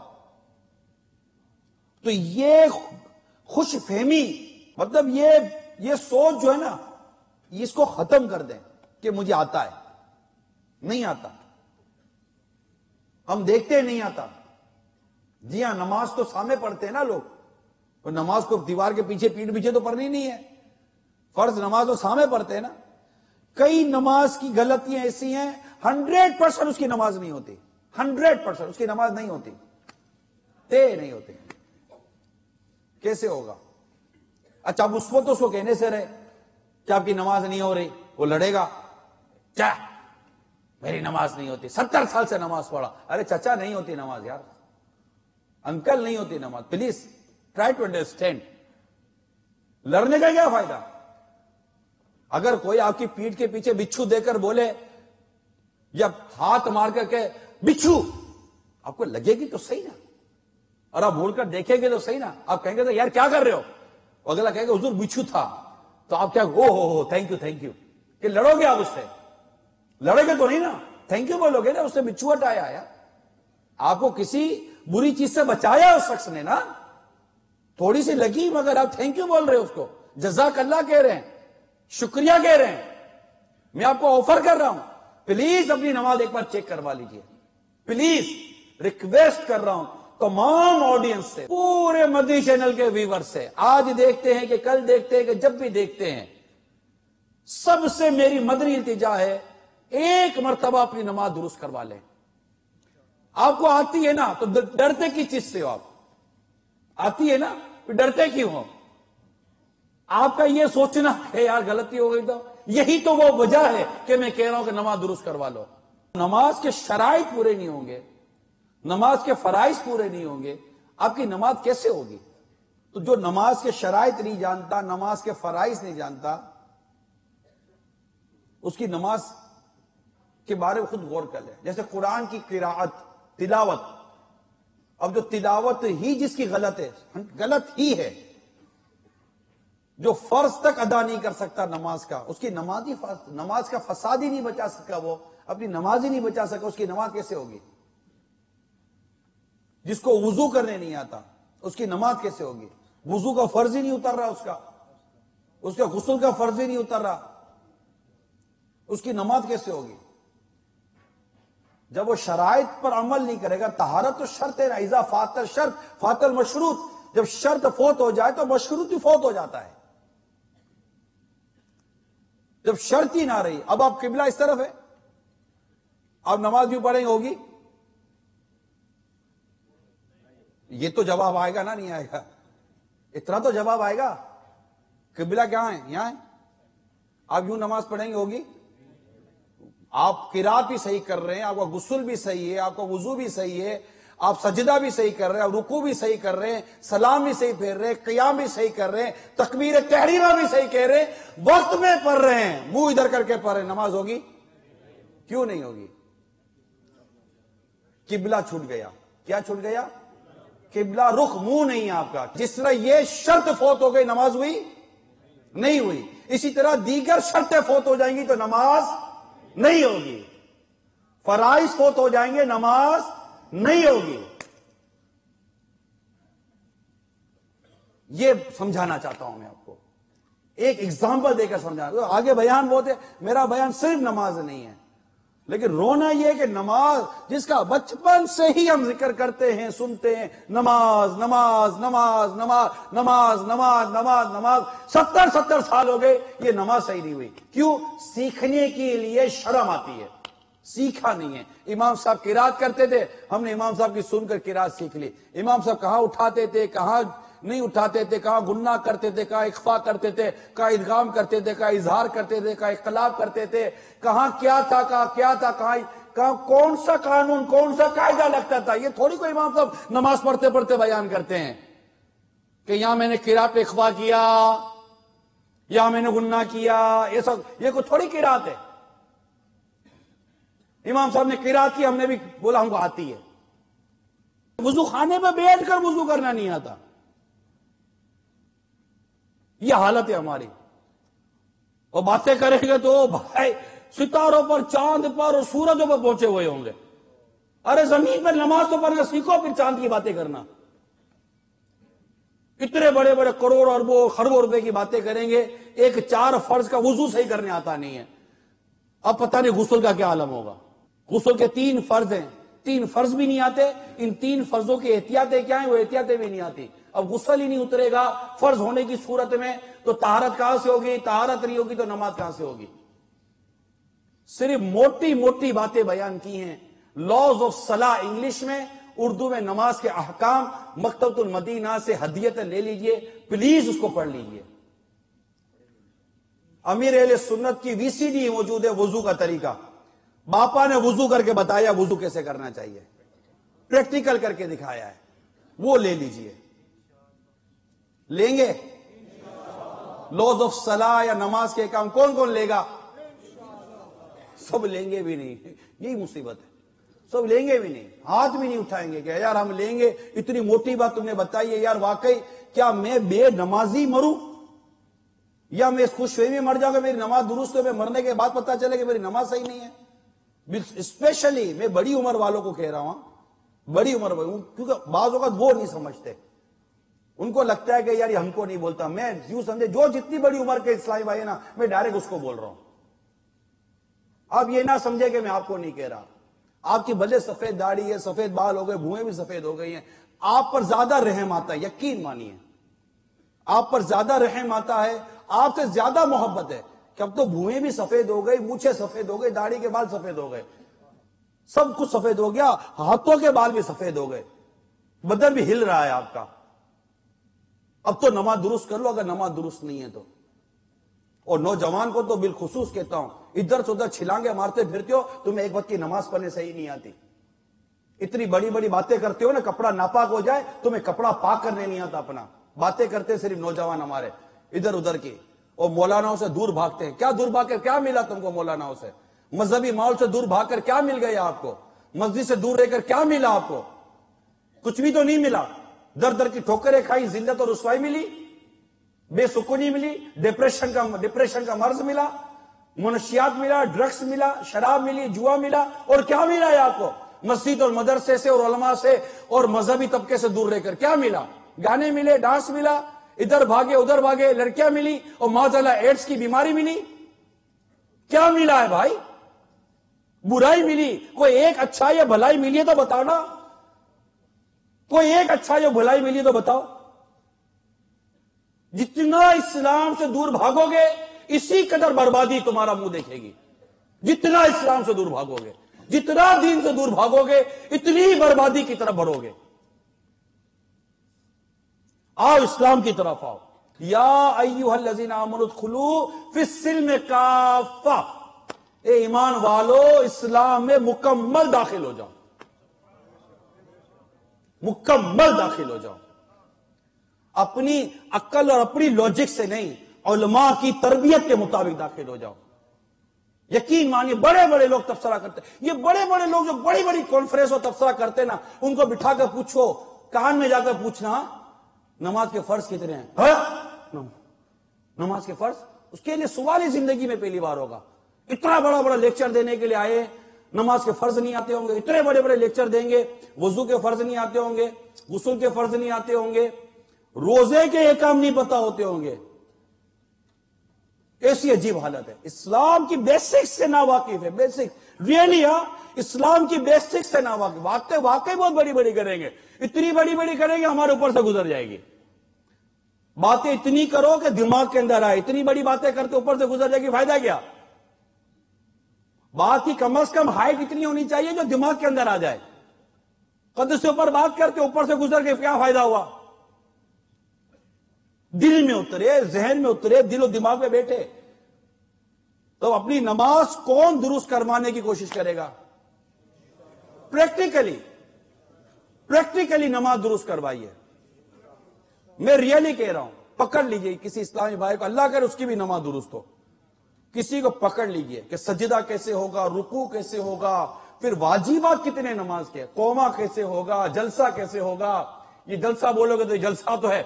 تو یہ خوش فہمی, مطلب یہ سوچ جو ہے نا, اس کو ختم کر دیں کہ مجھے آتا ہے. نہیں آتا, ہم دیکھتے ہیں نہیں آتا. جی ہاں, نماز تو سامنے پڑھتے ہیں نا لوگ, اور نماز کو دیوار کے پیچھے, پیٹھ پیچھے تو پڑھنی نہیں ہے. فرض نماز تو سامنے پڑھتے ہیں نا. کئی نماز کی غلطیاں ایسی ہیں 100% اس کی نماز نہیں ہوتی. 100% اس کی نماز نہیں ہوتی, نہیں ہوتی. کیسے ہوگا؟ اچھا, اب اس وقت اس کو کہنے سے رہے کہ آپ کی نماز نہیں ہو رہی, وہ لڑے گا, کیا میری نماز نہیں ہوتی, 70 سال سے نماز پڑھا. ارے چچا, نہیں ہوتی نماز یار, انکل نہیں ہوتی نماز. Please try to understand. لڑنے کا کیا فائدہ؟ اگر کوئی آپ کی پیٹھ کے پیچھے بچھو دے کر بولے یا ہاتھ مار کر کہ بچھو, آپ کو لگے گی تو صحیح نا, اور آپ بول کر دیکھیں گے تو صحیح نا. آپ کہیں گے تو یار کیا کر رہے ہو, اگلا کہے گا حضور بچھو تھا, تو آپ کیا ہو تھینک یو, کہ لڑو گے آپ اس سے؟ لڑے گے تو نہیں نا, تھینک یو بولو گے نا, اس سے بچھو ہٹایا ہے. آپ کو کسی بری چیز سے بچایا اس شخص نے نا, تھوڑی سی لگی مگر آپ تھینک یو بول رہے ہیں اس کو, جزاک اللہ کہہ رہے ہیں, شکریہ کہہ رہے ہیں. میں آپ کو آفر کر رہا ہوں, پلیز اپنی نماز ایک بار چیک کروا لیجئے. پلیز ریکویسٹ کر رہا ہوں تمام آڈینس سے, پورے مدنی چینل کے ویور سے, آج دیکھتے ہیں کہ کل دیکھتے ہیں کہ جب بھی دیکھتے ہیں, سب سے میری مدنی التجا ہے, ایک مرتبہ اپنی نماز درست کروا لیں. آپ کو آتی ہے نا تو ڈرتے کی چیز سے ہو؟ آپ آتی ہے نا, ڈرتے کیوں ہو؟ آپ کا یہ سوچنا ہے یار غلطی ہو گئی, تو یہی تو وہ وجہ ہے کہ میں کہہ رہا ہوں کہ نماز درست کروا لو. نماز کے شرائط پورے نہیں ہوں گے, نماز کے فرائض پورے نہیں ہوں گے, آپ کی نماز کیسے ہوگی؟ تو جو نماز کے شرائط نہیں جانتا, نماز کے فرائض نہیں جانتا, اس کی نماز کے بارے میں خود غور کر لیں. جیسے قرآن کی قراءت، تلاوت، اب جو تلاوت ہی جس کی غلط ہے، غلط ہی ہے، جو فرض تک ادا نہیں کر سکتا نماز کا، اس کی نماز کا فساد ہی نہیں بچا سکا، وہ اپنی نماز ہی نہیں بچا سکا، اس کی نماز کیسے ہوگی؟ جس کو وضو کرنے نہیں آتا اس کی نماز کیسے ہوگی؟ وضو کا فرض ہی نہیں اتر رہا، اس کا غسل کا فرض ہی نہیں اتر رہا، اس کی نماز کیسے ہوگی؟ جب وہ شرائط پر عمل نہیں کرے گا. طہارت تو شرط ہے نا، اذا فات الشرط فات المشروط. جب شرط فوت ہو جائے تو مشروط ہی فوت ہو جاتا ہے. جب شرط ہی نہ رہی، اب آپ قبلہ اس طرف ہے، آپ نماز بھی پڑھیں ہوگی، یہ تو جواب آئے گا نا؟ نہیں آئے گا؟ اتنا تو جواب آئے گا. قبلہ کہاں ہے؟ یہاں ہے. آپ یوں نماز پڑھیں گے ہوگی؟ آپ قرات بھی صحیح کر رہے ہیں، آپ کا غسل بھی صحیح ہے، آپ کا وضو بھی صحیح ہے، آپ سجدہ بھی صحیح کر رہے ہیں، آپ رکوع بھی صحیح کر رہے ہیں، سلام بھی صحیح پھیر رہے ہیں، قیام بھی صحیح کر رہے ہیں، تکبیر تحریمہ بھی صحیح کہہ رہے ہیں، وقت میں پڑھ رہے ہیں، منہ ادھر کر کے پڑھ رہے ہیں، نماز ہوگی؟ کیوں نہیں ہوگی؟ قبلہ چھوٹ گیا. کیا چھوٹ گیا؟ قبلہ، رخ، منہ نہیں ہے آپ کا. جس طرح یہ شرط فوت ہو گئی، نماز ہوئی نہیں ہوئی. اسی طرح دیگر شرطیں فوت ہو جائیں گی تو نماز نہیں ہوگی. فرائض فوت ہو جائیں گے، نماز نہیں ہوگی. یہ سمجھانا چاہتا ہوں میں آپ کو، ایک ایگزامپل دے کر سمجھانا. آگے بیان بہت ہے، میرا بیان صرف نماز نہیں ہے، لیکن رونا یہ کہ نماز جس کا بچپن سے ہی ہم ذکر کرتے ہیں، سنتے ہیں، نماز نماز نماز نماز نماز نماز نماز نماز، 70 سال ہو گئے، یہ نماز صحیح نہیں ہوئی. کیوں؟ سیکھنے کے لیے شرم آتی ہے، سیکھا نہیں ہے. امام صاحب قرات کرتے تھے، ہم نے امام صاحب کی سن کر قرات سیکھ لی. امام صاحب کہاں اٹھاتے تھے، کہاں نہیں اٹھاتے تھے، کہاں گناہ کرتے تھے، کہاں اخفا کرتے تھے، کہاں ادغام کرتے تھے، کہاں اظہار کرتے تھے، کہاں اختلاف کرتے تھے، کہاں کیا تھا، کہاں کیا تھا، کہاں کون سا قانون، کون سا قاعدہ لگتا تھا. یہ تھوڑی کوئی امام صاحب نماز پڑھتے پڑھتے بیان کرتے ہیں کہ یہاں میں نے قرات پہ اخفا کیا، یہاں میں نے گناہ کیا. یہ سب یہ کوئی تھوڑی قرات ہے. امام صاحب نے قرات کی، ہم نے بھی بولا ہم کو آتی ہے. وضو خانے پہ بیٹھ کر وضو کرنا نہیں آتا. یہ حالت ہے ہماری. اور باتیں کریں گے تو بھائی ستاروں پر، چاند پر اور سورجوں پر پہنچے ہوئے ہوں گے. ارے زمین پر نماز تو پڑھنا سیکھو، پھر چاند کی باتیں کرنا. اتنے بڑے بڑے کروڑ اربوں خربوں روپے کی باتیں کریں گے، ایک 4 فرض کا وضو صحیح کرنے آتا نہیں ہے. اب پتہ نہیں غسل کا کیا عالم ہوگا. غسل کے 3 فرض ہیں، 3 فرض بھی نہیں آتے. ان 3 فرضوں کی احتیاطیں کیا ہیں؟ وہ احتیاطیں بھی نہیں آتی. اب غسل ہی نہیں اترے گا فرض ہونے کی صورت میں تو طہارت کہاں سے ہوگی؟ طہارت نہیں ہوگی تو نماز کہاں سے ہوگی؟ صرف موٹی موٹی باتیں بیان کی ہیں. لاز آف صلاح انگلش میں، اردو میں نماز کے احکام. مکتبۃ المدینہ سے ہدیت لے لیجئے، پلیز اس کو پڑھ لیجئے. امیر اہل سنت کی VCD موجود ہے، وضو کا طریقہ. باپا نے وضو کر کے بتایا وضو کیسے کرنا چاہیے، پریکٹیکل کر کے دکھایا ہے، وہ لے لیجئے. لیں گے؟ لاز آف صلاح یا نماز کے کام کون کون لے گا؟ سب لیں گے بھی نہیں. یہی مصیبت ہے، سب لیں گے بھی نہیں، ہاتھ بھی نہیں اٹھائیں گے کہ یار ہم لیں گے. اتنی موٹی بات تم نے بتائی ہے یار، واقعی کیا میں بے نمازی مروں یا میں خوش ہوئی میں مر جاؤں گا؟ میری نماز درست ہے، میں مرنے کے بعد پتہ چلے کہ میری نماز صحیح نہیں ہے. اسپیشلی میں بڑی عمر والوں کو کہہ رہا ہوں، بڑی عمر والوں، کیونکہ بعض اوقات وہ نہیں سمجھتے. ان کو لگتا ہے کہ یار یہ ہم کو نہیں بولتا. میں یوں سمجھے جو جتنی بڑی عمر کے اسلامی بھائی ہے نا، میں ڈائریکٹ اس کو بول رہا ہوں. آپ یہ نہ سمجھے کہ میں آپ کو نہیں کہہ رہا. آپ کی بھلے سفید داڑھی ہے، سفید بال ہو گئے، بھوئیں بھی سفید ہو گئی ہیں، آپ پر زیادہ رحم آتا ہے، یقین مانیے. آپ پر زیادہ رحم آتا ہے، آپ سے زیادہ محبت ہے کہ اب تو بھوئیں بھی سفید ہو گئی، مونچھیں سفید ہو گئی، داڑھی کے بال سفید ہو گئے، سب کچھ سفید ہو گیا، ہاتھوں کے بال بھی سفید ہو گئے، بدن بھی ہل رہا ہے آپ کا. اب تو نماز درست کر لو اگر نماز درست نہیں ہے تو. اور نوجوان کو تو بالخصوص کہتا ہوں، ادھر سے ادھر چھلانگے مارتے پھرتے ہو، تمہیں ایک وقت کی نماز پڑھنے صحیح نہیں آتی. اتنی بڑی بڑی باتیں کرتے ہو نا، کپڑا ناپاک ہو جائے تمہیں کپڑا پاک کرنے نہیں آتا اپنا. باتیں کرتے صرف نوجوان ہمارے ادھر ادھر کی، اور مولاناؤں سے دور بھاگتے ہیں. کیا دور بھاگ کے کیا ملا تم کو مولاناؤں سے؟ مذہبی ماحول سے دور بھاگ کر کیا مل گیا آپ کو؟ مسجد سے دور رہ کر کیا ملا آپ کو؟ کچھ بھی تو نہیں ملا. در در کی ٹھوکریں کھائی, ذلت اور رسوائی ملی, بے سکونی ملی, ڈپریشن کا مرض ملا, منشیات ملا, ڈرگس ملا, شراب ملی, جوا ملا, اور کیا ملا ہے آپ کو؟ مسجد اور مدرسے سے اور علماء سے اور مذہبی طبقے سے دور رہ کر کیا ملا؟ گانے ملے, ڈانس ملا, ادھر بھاگے ادھر بھاگے, لڑکیاں ملی, اور معاذاللہ ایڈز کی بیماری ملی. کیا ملا ہے بھائی؟ برائی ملی. کوئی ایک اچھا یا بھلائی ملی ہے تو بتاؤ نا. کوئی ایک اچھا یا بھلائی ملی تو بتاؤ. جتنا اسلام سے دور بھاگو گے اسی قدر بربادی تمہارا منہ دیکھے گی. جتنا اسلام سے دور بھاگو گے, جتنا دین سے دور بھاگو گے, اتنی بربادی کی طرف بڑھو گے. آؤ اسلام کی طرف آؤ. یا ایھا الذین آمنوا ادخلوا فی السلم کافہ. اے ایمان والو, اسلام میں مکمل داخل ہو جاؤ, مکمل داخل ہو جاؤ. اپنی عقل اور اپنی لاجک سے نہیں, علماء کی تربیت کے مطابق داخل ہو جاؤ. یقین مانیے بڑے بڑے لوگ تبصرہ کرتے ہیں. یہ بڑے بڑے لوگ جو بڑی بڑی کانفرنس اور تبصرہ کرتے ہیں نا, ان کو بٹھا کر پوچھو, کان میں جا کر پوچھنا نماز کے فرض کتنے ہیں. نماز کے فرض, اس کے لیے سوال ہی زندگی میں پہلی بار ہوگا. اتنا بڑا بڑا لیکچر دینے کے لیے آئے, نماز کے فرض نہیں آتے ہوں گے. اتنے بڑے بڑے لیکچر دیں گے, وضو کے فرض نہیں آتے ہوں گے, غسل کے فرض نہیں آتے ہوں گے, روزے کے احکام نہیں پتا ہوتے ہوں گے. ایسی عجیب حالت ہے. اسلام کی بیسکس سے ناواقف ہے. بیسک ریئلی, اسلام کی بیسکس سے ناواقف. واقعی بہت بڑی بڑی کریں گے, اتنی بڑی بڑی کریں گے ہمارے اوپر سے گزر جائے گی. باتیں اتنی کرو کہ دماغ کے اندر آئے. اتنی بڑی باتیں کرتے اوپر سے گزر جائے گی, فائدہ کیا؟ بات کی کم از کم ہائٹ اتنی ہونی چاہیے جو دماغ کے اندر آ جائے. قد سے اوپر بات کرتے اوپر سے گزر کے کیا فائدہ ہوا؟ دل میں اترے, ذہن میں اترے, دل و دماغ میں بیٹھے. تو اپنی نماز کون درست کروانے کی کوشش کرے گا؟ پریکٹیکلی نماز درست کروائیے. میں ریئلی کہہ رہا ہوں, پکڑ لیجئے کسی اسلامی بھائی کو, اللہ کرے اس کی بھی نماز درست ہو. کسی کو پکڑ لیجئے کہ سجدہ کیسے ہوگا, رکوع کیسے ہوگا, پھر واجبات کتنے نماز کے, قوما کیسے ہوگا, جلسہ کیسے ہوگا. یہ جلسہ بولو گے تو یہ جلسہ تو ہے,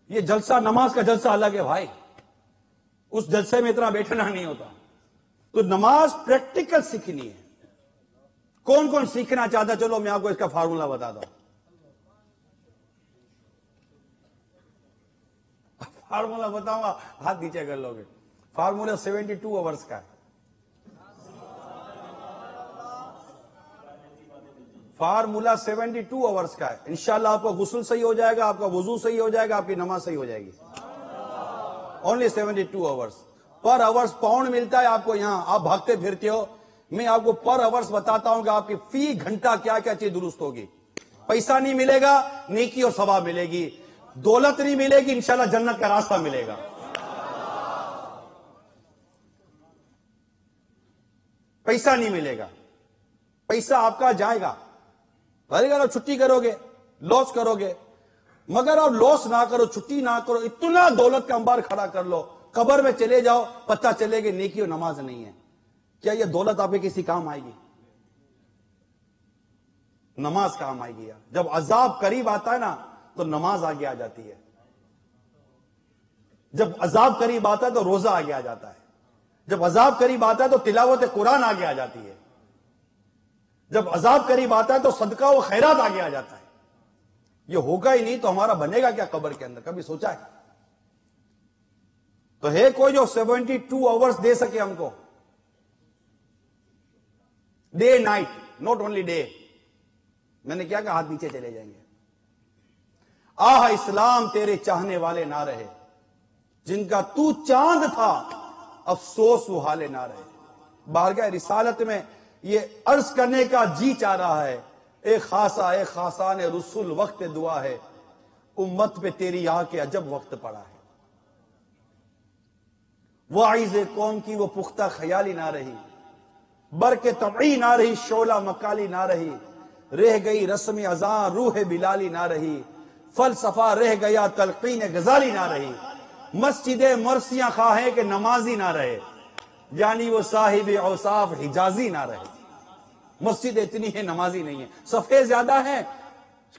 یہ جلسہ نماز کا جلسہ الگ ہے بھائی. اس جلسے میں اتنا بیٹھنا نہیں ہوتا. تو نماز پریکٹیکل سیکھنی ہے. کون کون سیکھنا چاہتا؟ چلو میں آپ کو اس کا فارمولہ بتاتا ہوں. فارمولہ بتاؤں گا, ہاتھ نیچے کر لو گے. فارمولہ 72 آورز کا ہے. فارمولہ 72 آورز کا ہے. انشاءاللہ آپ کا غسل صحیح ہو جائے گا, آپ کا وضو صحیح ہو جائے گا, آپ کی نماز صحیح ہو جائے گی. Only 72 hours. پر آورز پاؤنڈ ملتا ہے آپ کو یہاں, آپ بھاگتے پھرتے ہو. میں آپ کو پر آورز بتاتا ہوں کہ آپ کی فی گھنٹہ کیا کیا چیز درست ہوگی. پیسہ نہیں ملے گا, نیکی اور ثواب ملے گی. دولت نہیں ملے گی, انشاءاللہ جنت کا راستہ ملے گا. پیسہ نہیں ملے گا, پیسہ آپ کا جائے گا. اگر چھٹی کرو گے لاس کرو گے, مگر آپ لاس نہ کرو, چھٹی نہ کرو, اتنا دولت کا انبار کھڑا کر لو, قبر میں چلے جاؤ, پتہ چلے گی نیکی اور نماز نہیں ہے. کیا یہ دولت آپ کے کسی کام آئے گی؟ نماز کام آئے گی. جب عذاب قریب آتا ہے نا تو نماز آگے آ جاتی ہے. جب عذاب قریب آتا ہے تو روزہ آگے آ جاتا ہے. جب عذاب قریب آتا ہے تو تلاوت قرآن آگے آ جاتی ہے. جب عذاب قریب آتا ہے تو صدقہ و خیرات آگے آ جاتا ہے. یہ ہوگا ہی نہیں تو ہمارا بنے گا کیا قبر کے اندر؟ کبھی سوچا ہے؟ تو ہے کوئی جو 72 آورز دے سکے ہم کو؟ Day night, not only day. میں نے کیا کہا, ہاتھ نیچے چلے جائیں گے. آہ اسلام تیرے چاہنے والے نہ رہے, جن کا تو چاند تھا افسوس وہ حالے نہ رہے. بارگاہ رسالت میں یہ عرض کرنے کا جی چاہ رہا ہے, اے خاصان رسول وقت دعا ہے, امت پہ تیری آ کے عجب وقت پڑا ہے. واعظ قوم کی وہ پختہ خیالی نہ رہی, برق طبعی نہ رہی, شعلہ مکالی نہ رہی, رہ گئی رسم اذان روح بلالی نہ رہی, فلسفہ رہ گیا تلقین غزالی نہ رہی, مسجد مرثیاں خواہیں کہ نمازی نہ رہے. یعنی وہ صاحب اوصاف حجازی نہ رہے. مسجد اتنی ہے نمازی نہیں ہے. صفحے زیادہ ہیں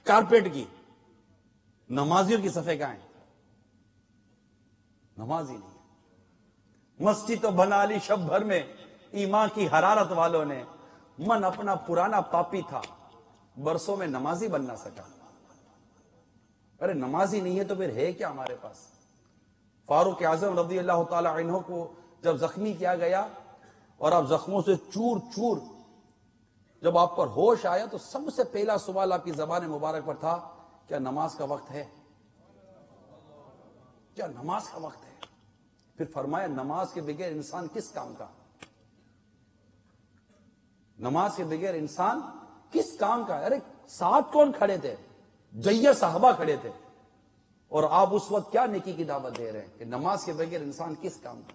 کارپیٹ کی, نمازیوں کی صفحے کہاں ہیں؟ نمازی نہیں ہے. مسجد تو بنا لی شب بھر میں ایمان کی حرارت والوں نے. من اپنا پرانا پاپی تھا, برسوں میں نمازی بن نہ سکا. ارے نمازی نہیں ہے تو پھر ہے کیا ہمارے پاس؟ فاروق اعظم رضی اللہ تعالی عنہ کو جب زخمی کیا گیا اور آپ زخموں سے چور چور, جب آپ پر ہوش آیا تو سب سے پہلا سوال آپ کی زبان مبارک پر تھا, کیا نماز کا وقت ہے؟ کیا نماز کا وقت ہے؟ پھر فرمایا نماز کے بغیر انسان کس کام کا؟ نماز کے بغیر انسان کس کام کا؟ ارے ساتھ کون کھڑے تھے؟ جیہ صحابہ کھڑے تھے, اور آپ اس وقت کیا نیکی کی دعوت دے رہے ہیں کہ نماز کے بغیر انسان کس کام کا؟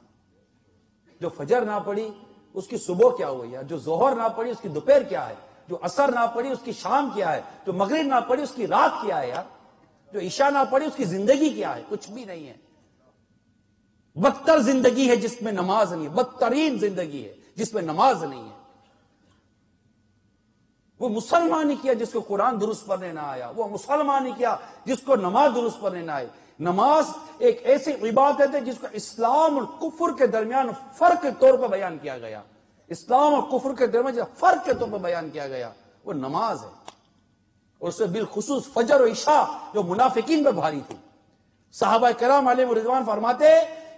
جو فجر نہ پڑی اس کی صبح کیا ہوئی ہے, جو ظہر نہ پڑی اس کی دوپہر کیا ہے, جو عصر نہ پڑی اس کی شام کیا ہے, جو مغرب نہ پڑی اس کی رات کیا ہے یار, جو عشاء نہ پڑی اس کی زندگی کیا ہے؟ کچھ بھی نہیں ہے. بدتر زندگی ہے جس میں نماز نہیں ہے, بدترین زندگی ہے جس میں نماز نہیں ہے. وہ مسلمان ہی کیا جس کو قرآن درست پڑھنے نہ آیا, وہ مسلمان ہی کیا جس کو نماز درست پڑھنے نہ آئی. نماز ایک ایسی عبادت ہے جس کو اسلام اور کفر کے درمیان فرق کے طور پر بیان کیا گیا. اسلام اور کفر کے درمیان فرق کے طور پر بیان کیا گیا وہ نماز ہے. اور اس سے بالخصوص فجر و عشاء جو منافقین پر بھاری تھی. صحابہ کرام علیہ رضوان فرماتے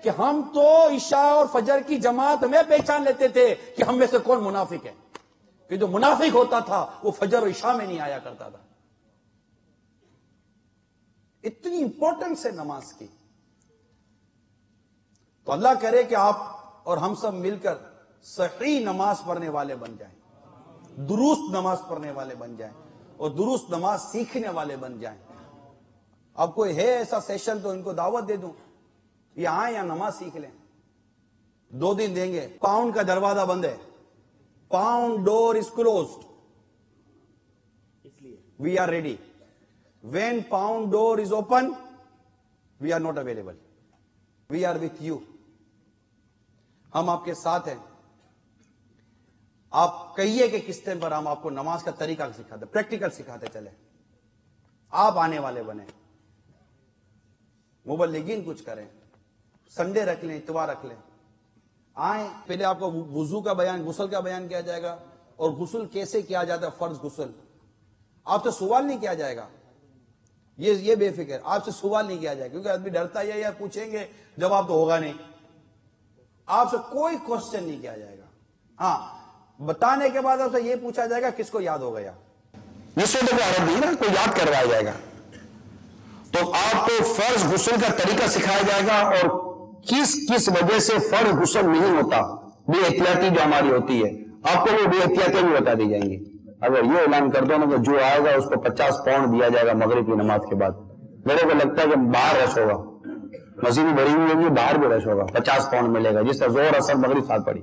کہ ہم تو عشاء اور فجر کی جماعت میں پہچان لیتے تھے کہ ہم میں سے کون منافق ہے, کہ جو منافق ہوتا تھا وہ فجر و عشاء میں نہیں آیا کرتا تھا. اتنی امپورٹنس ہے نماز کی. تو اللہ کرے کہ آپ اور ہم سب مل کر صحیح نماز پڑھنے والے بن جائیں, درست نماز پڑھنے والے بن جائیں, اور درست نماز سیکھنے والے بن جائیں. اب کوئی ہے ایسا سیشن تو ان کو دعوت دے دوں, یہ آئیں یا نماز سیکھ لیں. 2 دن دیں گے. پاؤنڈ کا دروازہ بند ہے, pound door is closed, we are ready. When pound door is open, we are not available. We are with you. ہم آپ کے ساتھ ہیں. آپ کہیے کہ کس ٹائم پر ہم آپ کو نماز کا طریقہ سکھاتے, پریکٹیکل سکھاتے چلے. آپ آنے والے بنے, مبلغین کچھ کریں, سنڈے رکھ لیں, اتوار رکھ لیں, آئیں. پہلے آپ کو وضو کا بیان, غسل کا بیان کیا جائے گا, اور غسل کیسے کیا جاتا ہے, فرض غسل. آپ سے سوال نہیں کیا جائے گا, یہ بے فکر, آپ سے سوال نہیں کیا جائے گا, کیونکہ آدمی ڈرتا ہے یا پوچھیں گے جواب تو ہوگا نہیں. آپ سے کوئی کوشچن نہیں کیا جائے گا. ہاں, بتانے کے بعد آپ سے یہ پوچھا جائے گا کس کو یاد ہو گیا. یہ سو عرب نہیں نا, کوئی یاد کروایا جائے گا. تو آپ کو فرض غسل کا طریقہ سکھایا جائے گا, اور کس وجہ سے فرض غسل نہیں ہوتا, بے احتیاطی جو ہماری ہوتی ہے, آپ کو وہ بے احتیاطی بھی بتا دی جائیں گی. اگر یہ اعلان کر دو نا کہ جو آئے گا اس کو 50 پاؤنڈ دیا جائے گا مغرب کی نماز کے بعد, میرے کو لگتا ہے کہ باہر رش ہوگا, مسجد بھی بھری ہوئی ہوگی, باہر بھی رش ہوگا. 50 پاؤنڈ ملے گا, جس طرح زور اثر مغرب ساتھ پڑی,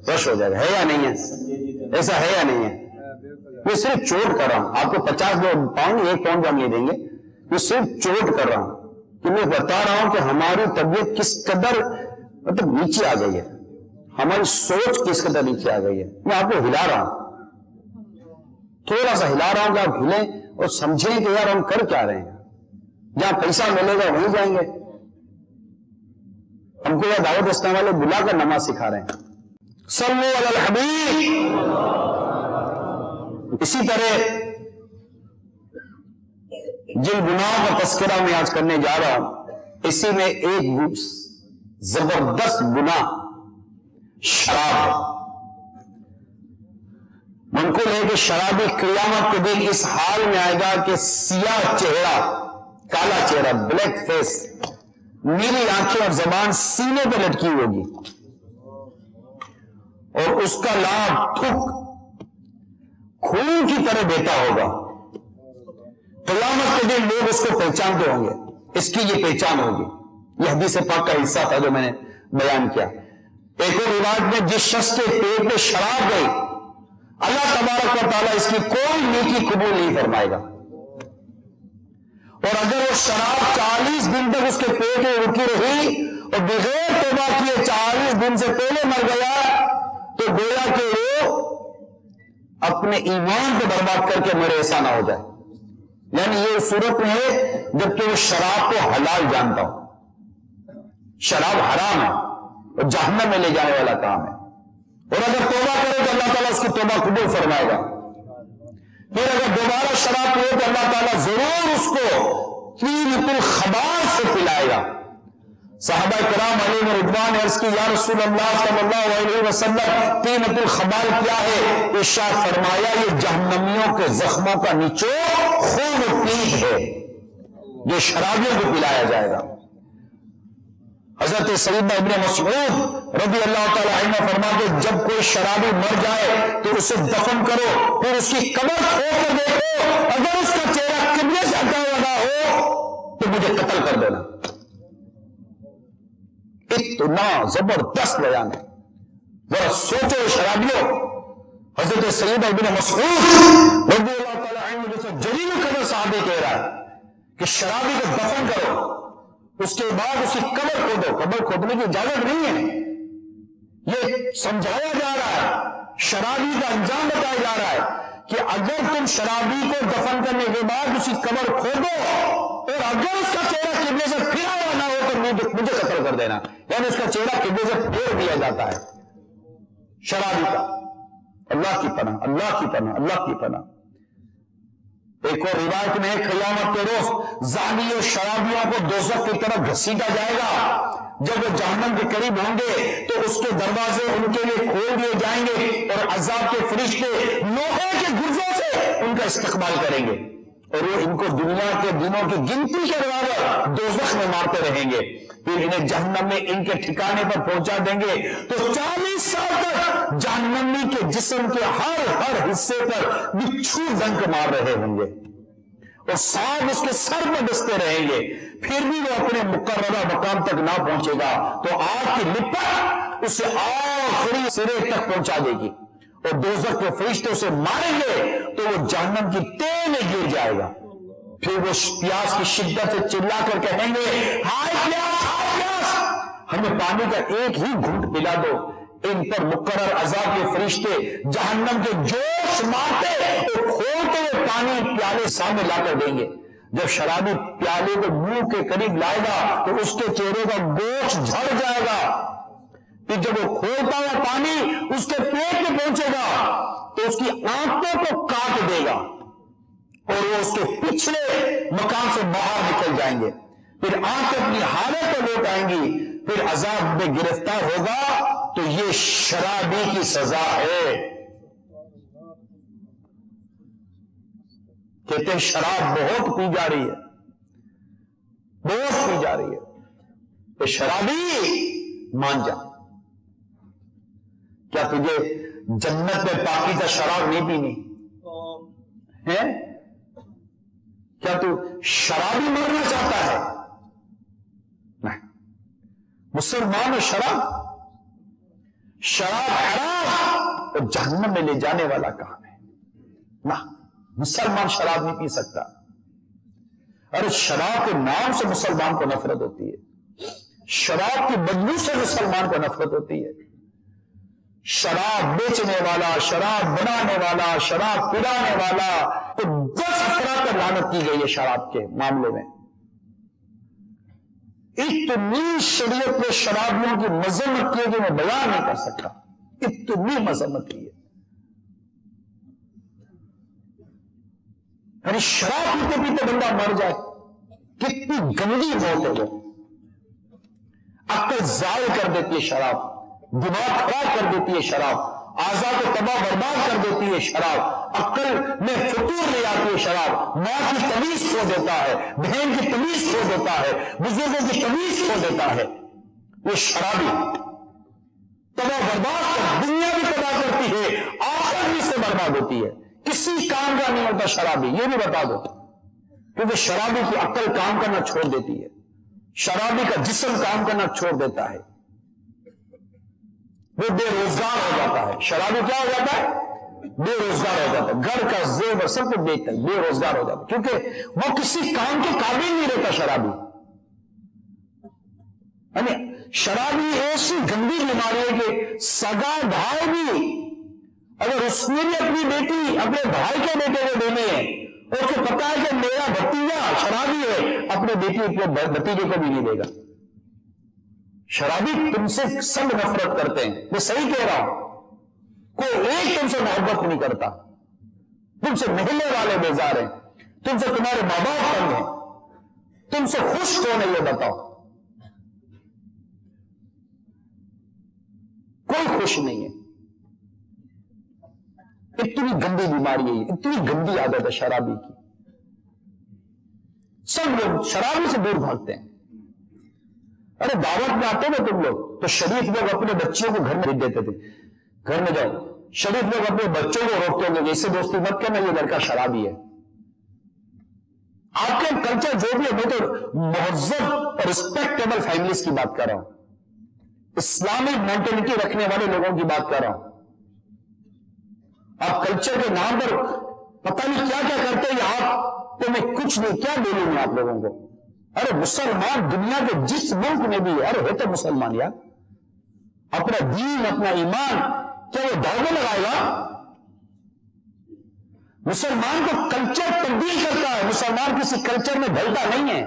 رش ہو جائے گا. ہے یا نہیں ہے؟ ایسا ہے یا نہیں ہے؟ میں صرف چوٹ کر رہا ہوں آپ کو. 50 پاؤنڈ 1 پاؤنڈ ہم نہیں دیں گے, میں صرف چوٹ کر رہا ہوں کہ میں بتا رہا ہوں کہ ہماری طبیعت کس قدر مطلب نیچے آ گئی ہے, ہماری سوچ کس قدر نیچے آ گئی ہے. میں آپ کو ہلا رہا ہوں, تھوڑا سا ہلا رہا ہوں کہ آپ ہلیں اور سمجھیں کہ یار ہم کر کیا رہے ہیں. جہاں پیسہ ملے گا وہیں جائیں گے. ہم کو یہ دعوت اسلام والے بلا کر نماز سکھا رہے ہیں. صلو علی الحبیب. اسی طرح جن گناہوں کا تذکرہ میں آج کرنے جا رہا ہوں, اسی میں ایک زبردست گناہ شراب. منقول ہے کہ شرابی قیامت کے دن اس حال میں آئے گا کہ سیاہ چہرہ, کالا چہرہ, بلیک فیس, نیلی آنکھیں اور زبان سینے پہ لٹکی ہوگی, اور اس کا لاب تھک خون کی طرح بہتا ہوگا. قیامت کے دن لوگ اس کو پہچانتے ہوں گے, اس کی یہ پہچان ہوگی. یہ حدیث پاک کا حصہ تھا جو میں نے بیان کیا. ایک اور روایت میں جس شخص کے پیٹ میں شراب گئی, اللہ تبارک و تعالیٰ اس کی کوئی نیکی قبول نہیں فرمائے گا. اور اگر وہ شراب 40 دن تک اس کے پیٹ میں رکی رہی اور بغیر توبہ کیے 40 دن سے پہلے مر گیا تو گویا کہ وہ اپنے ایمان کو برباد کر کے مرے، ایسا نہ ہو جائے. یعنی یہ صورت میں ہے جبکہ وہ شراب کو حلال جانتا ہو. شراب حرام ہے اور جہنم میں لے جانے والا کام ہے. اور اگر توبہ کرے تو اللہ تعالیٰ اس کی توبہ قبول فرمائے گا. پھر اگر دوبارہ شراب پیے تو اللہ تعالیٰ ضرور اس کو طینۃ الخبال سے پلائے گا. صحابہ کرام علیہ رضوان نے عرض کی یا رسول اللہ صلی اللہ علیہ وسلم طینۃ الخبال کیا ہے؟ ارشاد فرمایا یہ جہنمیوں کے زخموں کا نچوڑ خون و پیپ ہے جو شرابیوں کو پلایا جائے گا. حضرت سیدنا ابن مسعود رضی اللہ تعالی عنہ فرماتے جب کوئی شرابی مر جائے تو اسے دفن کرو، پھر اس کی قبر کھود کر دیکھو، اگر اس کا چہرہ قبلے سے ہٹا ہوا ہو تو مجھے قتل کر دینا. اتنا زبردست بیان ہے. ذرا سوچو شرابیوں. حضرت سیدنا ابن مسعود رضی اللہ تعالی عنہ جیسے جلیل القدر صحابی کہہ رہا ہے کہ شرابی کو دفن کرو، اس کے بعد اس کی قبر کھودو. قبر کھودنے کی اجازت نہیں ہے. یہ سمجھایا جا رہا ہے، شرابی کا انجام بتایا جا رہا ہے کہ اگر تم شرابی کو دفن کرنے کے بعد اس کی قبر کھودو اور اگر اس کا چہرہ قبلے سے پھرا ہوا نہ ہو تو مجھے قتل کر دینا. یعنی اس کا چہرہ قبلے سے پھیر دیا جاتا ہے شرابی کا. اللہ کی پناہ، اللہ کی پناہ، اللہ کی پناہ. ایک اور روایت میں قیامت کے روز زانی اور شرابیوں کو دوزخ کی طرف گھسیٹا جائے گا. جب وہ جہنم کے قریب ہوں گے تو اس کے دروازے ان کے لیے کھول دیے جائیں گے اور عذاب کے فرشتے لوہے کے گرزوں سے ان کا استقبال کریں گے اور وہ ان کو دنیا کے دنوں کی گنتی کے برابر دوزخ میں مارتے رہیں گے. پھر انہیں جہنم میں ان کے ٹھکانے پر پہنچا دیں گے تو 40 سال تک جہنمی کے جسم کے ہر حصے پر بچھو ڈنک مار رہے ہوں گے اور سانپ اس کے سر میں ڈستے رہیں گے. پھر بھی وہ اپنے مقررہ مقام تک نہ پہنچے گا تو آگ کی لپٹ اسے آخری سرے تک پہنچا دے گی اور دوزخ کے فرشتے اسے ماریں گے تو وہ جہنم کی تہ میں گر جائے گا. پھر وہ پیاس کی شدت سے چلا کر کہیں گے ہائے پیاس، ہائے پیاس، ہمیں پانی کا ایک ہی گھونٹ پلا دو. ان پر مقرر عذاب کے فرشتے جہنم کے جوش مارتے اور کھولتے ہوئے پانی پیالے سامنے لا کر دیں گے. جب شرابی پیالے کو منہ کے قریب لائے گا تو اس کے چہرے کا گوشت جھڑ جائے گا. پھر جب وہ کھولتا ہوا پانی اس کے پیٹ میں پہنچے گا تو اس کی آنکھوں کو کاٹ دے گا اور وہ اس کے پچھلے مکان سے باہر نکل جائیں گے. پھر آنکھیں اپنی حالت پر لوٹ آئیں گی. پھر عذاب میں گرفتار ہوگا تو یہ شرابی کی سزا ہے. کہتے ہیں شراب بہت پی جا رہی ہے، بہت پی جا رہی ہے. تو شرابی مان جا، کیا تجھے جنت میں پاکیزہ شراب نہیں پینی ہے؟ کیا تو شرابی مرنا چاہتا ہے؟ نہیں. مسلمان اور شراب حرام اور جہنم میں لے جانے والا کام ہے. نہ مسلمان شراب نہیں پی سکتا. ارے شراب کے نام سے مسلمان کو نفرت ہوتی ہے، شراب کی بدبو سے مسلمان کو نفرت ہوتی ہے. شراب بیچنے والا، شراب بنانے والا، شراب پلانے والا تو 10 افراد پر لعنت کی گئی ہے شراب کے معاملے میں. اتنی شریعت میں شرابیوں کی مذمت کی ہے کہ میں بیان نہیں کر سکتا. اتنی مذمت کی ہے. یعنی شراب پیتے پیتے بندہ مر جائے، کتنی گندی موت ہے وہ. عقل ضائع کر دیتی ہے شراب، دماغ خراب کر دیتی ہے شراب، اعضاء کو تباہ برباد کر دیتی ہے شراب، عقل میں فطور لے آتی ہے شراب. ماں کی تمیز کھو دیتا ہے، بہن کی تمیز کھو دیتا ہے، بزرگوں کی تمیز کھو دیتا ہے. وہ شرابی تباہ برباد کر، دنیا بھی تباہ کرتی ہے، آخرت بھی سے برباد ہوتی ہے. کسی کام کا نہیں ہوتا شرابی، یہ بھی بتا دو. کیونکہ شرابی کی عقل کام کرنا چھوڑ دیتی ہے، شرابی کا جسم کام کرنا چھوڑ دیتا ہے، وہ بے روزگار ہو جاتا ہے. شرابی کیا ہو جاتا ہے؟ بے روزگار ہو جاتا ہے. گھر کا زیور سب کچھ بیچتا ہے، بے روزگار ہو جاتا ہے کیونکہ وہ کسی کام کے قابل نہیں رہتا. شرابی یعنی شرابی ایسی گندی بیماری ہے کہ سگا بھائی بھی اگر اس نے بھی اپنی بیٹی اپنے بھائی کے بیٹے کو دینی ہے اور اس کو پتا ہے کہ میرا بھتیجا شرابی ہے، اپنے بیٹی اپنے بھتیجے کو بھی نہیں دے گا۔ شرابی تم سے سب نفرت کرتے ہیں، میں صحیح کہہ رہا ہوں، کوئی ایک تم سے محبت نہیں کرتا، تم سے محلے والے بیزار ہیں، تم سے تمہارے ماں باپ تنگ ہیں، تم سے خوش کون ہے یہ بتاؤ؟ کوئی خوش نہیں ہے۔ اتنی گندی بیماری ہے، اتنی گندی عادت ہے شرابی کی، سب لوگ شرابی سے دور بھاگتے ہیں۔ ارے دعوت میں آتے نا تم لوگ تو شریف لوگ اپنے بچوں کو گھر میں بھیج دیتے تھے، گھر میں جاؤ، شریف لوگ اپنے بچوں کو روکتے ہیں کہ اس سے دوستی مت کرنا، یہ لڑکا شرابی ہے۔ آپ کے کلچر جو بھی ہے، میں تو مہذب اور رسپیکٹیبل فیملیز کی بات کر رہا ہوں، اسلامک مینٹلٹی رکھنے والے لوگوں کی بات کر رہا ہوں۔ آپ کلچر کے نام پر پتہ نہیں کیا کیا کرتے ہیں، آپ تو میں کچھ نہیں، کیا بولوں میں آپ لوگوں کو؟ ارے مسلمان دنیا کے جس ملک میں بھی ہے، ارے ہے تو مسلمان یار، اپنا دین اپنا ایمان کیا وہ داؤ میں لگائے گا؟ مسلمان کو کلچر تبدیل کرتا ہے، مسلمان کسی کلچر میں ڈھلتا نہیں ہے،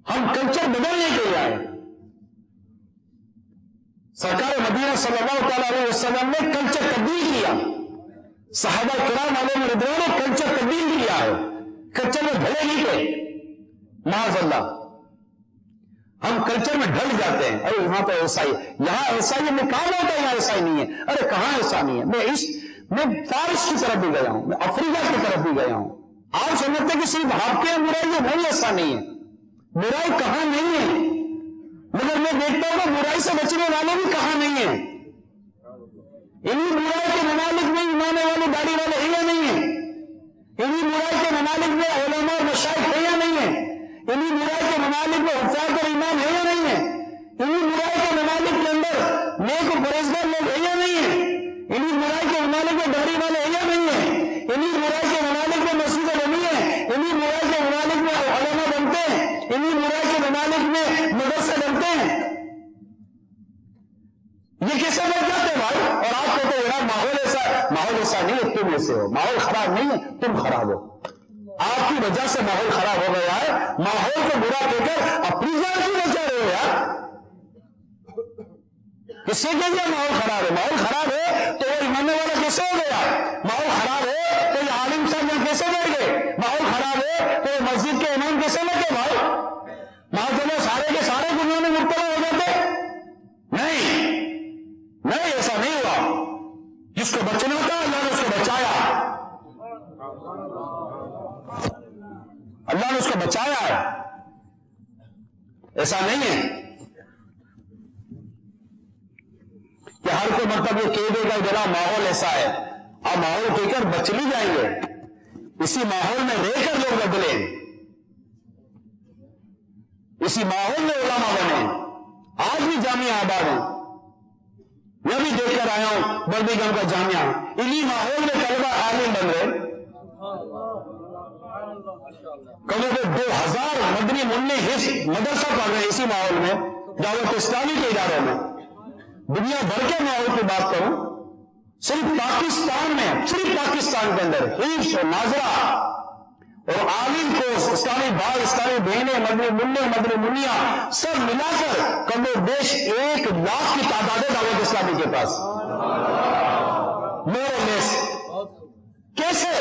ہم کلچر بدلنے کے لیے آئے۔ سرکار مدینہ صلی اللہ تعالی علیہ وسلم نے کلچر تبدیل کیا، صحابہ کرام علیہ رضوان نے کلچر تبدیل کیا ہے، کلچر میں ڈھلے نہیں تھے، معاذ اللہ ہم کلچر میں ڈھل جاتے ہیں۔ ارے یہاں تو ایسا ہی، یہاں ایسا ہی، میں کہاں ہوتا ہے یہاں ایسا ہی نہیں ہے، ارے کہاں ایسا نہیں ہے، میں فارس کی طرف بھی گیا ہوں، میں افریقہ کی طرف بھی گیا ہوں، آپ سمجھتے کہ صرف آپ کے برائی ہے، نہیں، ایسا نہیں ہے، برائی کہاں نہیں ہے، مگر میں دیکھتا ہوں کہ برائی سے بچنے والے بھی کہاں نہیں ہیں، انہی برائی کے ممالک میں ایمان والے داڑھی والے ہیں یا نہیں ہیں، انہی برائی کے ممالک میں علماء اور مشائخ ہیں یا نہیں ہیں، انہی برائی کے ممالک میں حفاظ اور امام ہے یا نہیں ہے، انہی برائی کے ممالک کے اندر نیک و پرہیزگار لوگ ہیں یا نہیں ہیں، انہی برائی کے ممالک میں داڑھی والے ہیں یا نہیں ہیں، انہی برائی کے ممالک میں مسجدیں بنی ہیں، انہی برائی کے ممالک میں علماء بنتے ہیں، انہی برائی کے ممالک میں مدرسے بنتے ہیں، یہ کیسے بن جاتے ہیں بھائی؟ اور آپ کہتے ہیں یار ماحول ایسا نہیں ہے، تم ایسے ہو، ماحول خراب نہیں ہے، تم خراب ہو، آپ کی وجہ سے ماحول خراب ہو گیا ہے، ماحول کو برا کہہ کر اپنی جان کیوں بچا رہے ہو یار؟ کس سے کہہ دیا ماحول خراب ہے؟ ماحول خراب ہے تو وہ ایمان والا کیسے ہو گیا؟ ماحول خراب ہے تو یہ عالم صاحب میں کیسے بیٹھ گئے؟ ماحول خراب ہے تو یہ مسجد کے امام کیسے لگے بھائی؟ ماحول چلو سارے کے سارے دنیا میں مبتلا ہو جاتے؟ نہیں، ایسا نہیں ہوا، جس کو بچنا تھا اللہ نے اس کو بچایا، اللہ نے اس کو بچایا ہے، ایسا نہیں ہے کہ ہر کوئی مطلب یہ کہہ دے گا جناب ماحول ایسا ہے، آپ ماحول کہہ کر بچ نہیں جائیں گے، اسی ماحول میں رہ کر لوگ بدلے، اسی ماحول میں علماء بنے، آج بھی جامعہ آباد ہیں، میں بھی دیکھ کر آیا ہوں برمنگھم کا جامعہ، انہی ماحول میں طلبہ عالم بن رہے، کبھی 2000 مدنی منع حفظ مدرسہ پڑھ رہے ہیں اسی ماحول میں، دعوت اسلامی کے اداروں میں، دنیا بھر کے ماحول کی بات کروں، صرف پاکستان میں، صرف پاکستان کے اندر حفظ اور ناظرہ اور عالم کو اسلامی بھائی اسلامی بہنیں مدنی منع مدنی منیا سب ملا کر کم و بیش 1 لاکھ کی تعداد ہے دعوت اسلامی کے پاس، مور اور لیس، کیسے؟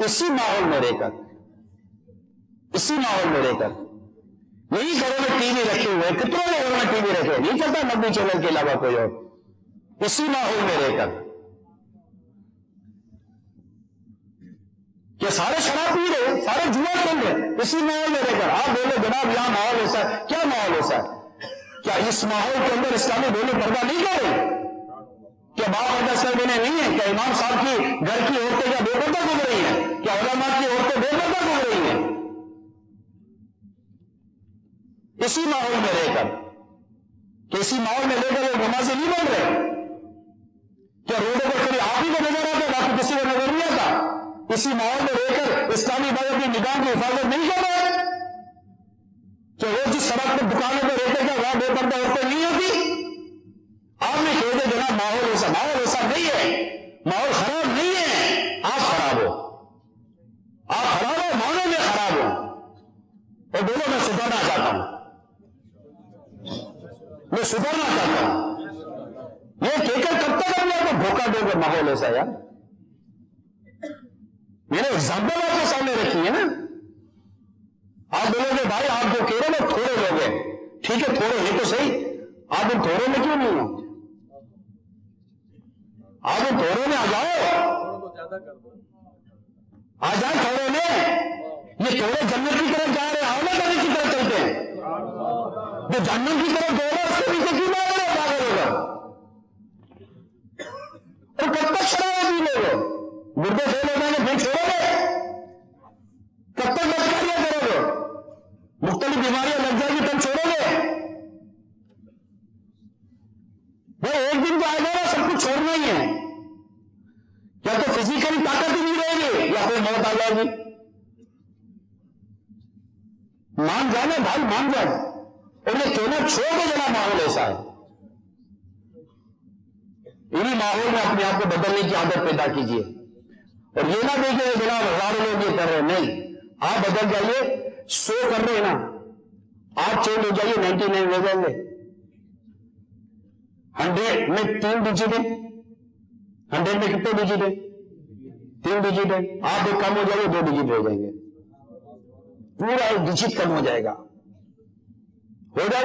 اسی ماحول میں رہ کر، اسی ماحول میں رہ کر، یہی گھروں میں ٹی وی رکھے ہوئے، کتنے گھروں میں ٹی وی رکھے، نہیں چلتا مدنی چینل کے علاوہ کوئی اور، اسی ماحول میں رہ کر، کہ سارے شراب پی رہے، سارے جوا کھیل رہے، اسی ماحول میں رہ کر، آپ بولے جناب یہاں ماحول ایسا ہے، کیا ماحول ایسا ہے؟ کیا اس ماحول کے اندر اسلامی بہنیں پردہ نہیں کر رہی؟ کیا باپ پردہ اسلامی بہنیں نہیں ہیں؟ کیا امام صاحب کی گھر کی عورتیں کیا بے پردہ گھوم رہی ہیں؟ کیا علماء کی عورتیں بے پردہ گھوم رہی ہیں؟ اسی ماحول میں رہ کر، کہ اسی ماحول میں رہ کر وہ نمازیں نہیں بن رہے، کیا روڈوں پر کبھی آپ ہی کو نظر آتا باقی کسی کو نظر نہیں آتا؟ اسی ماحول میں رہ کر اسلامی بھائی اپنی نگاہ کی حفاظت نہیں کر رہے، کہ وہ جس سڑک پر دکانوں پر رہتے کیا وہاں بے پردہ عورتیں نہیں ہوتی؟ آپ نے کہہ دیا جناب ماحول ایسا نہیں ہے، ماحول خراب نہیں ہے، آپ خراب ہو، ماحول میں خراب ہو، اور بولو میں سدھرنا چاہتا ہوں، یہ کہہ کر کب تک ہم لوگ کو دھوکہ دو گے؟ ماحول ایسا یار، میں نے ایگزامپل آپ کے سامنے رکھی ہے نا. آپ بولو گے بھائی آپ جو کہہ رہے ہو تھوڑے لوگ ہیں، ٹھیک ہے تھوڑے ہیں تو صحیح، آپ ان تھوڑوں میں کیوں نہیں ہو؟ آپ ان تھوڑوں میں آ جائیں تھوڑوں میں. یہ تھوڑے جنت کی طرف جا رہے ہیں، آمد نبی کی طرف چلتے ہیں. جو جنت کی طرف دوڑا اس کے پیچھے کیوں نہ کیا کرے گا؟ اور کب تک شراب پی لو گے؟ گردے فیل ہو جائیں گے پھر چھوڑو گے؟ کب تک بدکاریاں کرو گے؟ مختلف بیماریاں لگ جائیں گی تب چھوڑو گے؟ بھائی ایک دن تو آئے گا سب کچھ چھوڑنا ہی ہے. یا تو فزیکلی طاقت ہی نہیں رہے گی یا پھر موت آ جائے گی. مان جانا بھائی، مان جانا. اور یہ کہنا چھوڑ دو جناب ماحول ایسا ہے. انہی ماحول میں اپنے آپ کو بدلنے کی عادت پیدا کیجیے. اور یہ نہ دیکھیں کہ جناب ہزاروں لوگ یہ کر رہے ہیں، نہیں، آپ بدل جائیے. 100 کر رہے ہیں نا، آپ چینج ہو جائیے، 99 ہو جائیں گے. 100 میں 3 ڈیجٹ ہے، 100 میں کتنے ڈیجٹ ہے؟ 3 ڈیجٹ ہے. آپ ایک کم ہو جائے گے، 2 ڈیجٹ ہو جائیں گے. پورا ایک ڈیجٹ کم ہو جائے گا، پورا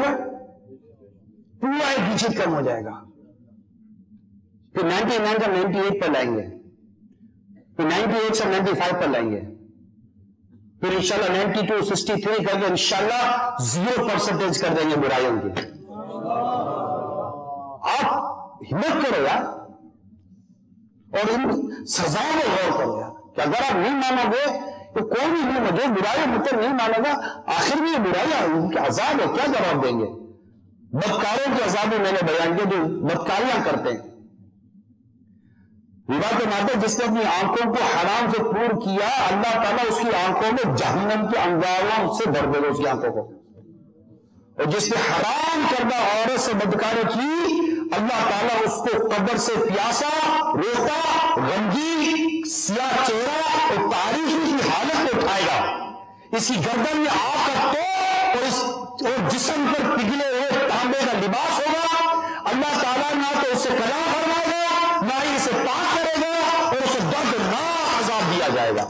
ایک ڈیجٹ کم ہو جائے گا. پھر 99 کا 98 پر لائیں گے، پھر 98 سے 95 پر لائیں گے، پھر انشاءاللہ 92 63 کر کے انشاءاللہ 0% کر دیں گے برائیوں کی. آپ ہمت کرو یار، اور ان سزاؤں میں غور کرو یار کہ اگر آپ نہیں مانو گے تو کوئی بھی نہیں مجھے برائی مطلب نہیں مانے گا، آخر میں یہ برائیاں ان کے عذاب ہے، کیا جواب دیں گے؟ بدکاروں کے عذاب میں نے بیان کیا جو بدکاریاں کرتے ہیں. روایت میں جس نے اپنی آنکھوں کو حرام سے پور کیا، اللہ تعالیٰ اس کی آنکھوں میں جہنم کے انگاروں سے بھر دے گا اس کی آنکھوں کو. اور جس نے حرام کردہ عورت سے بدکاری کی، اللہ تعالیٰ اس کو قبر سے پیاسا، روتا، غمگین، سیاہ چہرہ اور تاریخی کی حالت میں اٹھائے گا. اس کی گردن میں آگ کا توپ اور جسم پر پگھلے ہوئے تانبے کا لباس ہوگا. اللہ تعالیٰ نہ تو اسے کلام فرمائے گا، نہ ہی اسے پاک کرے گا، اور اسے دردناک عذاب دیا جائے گا.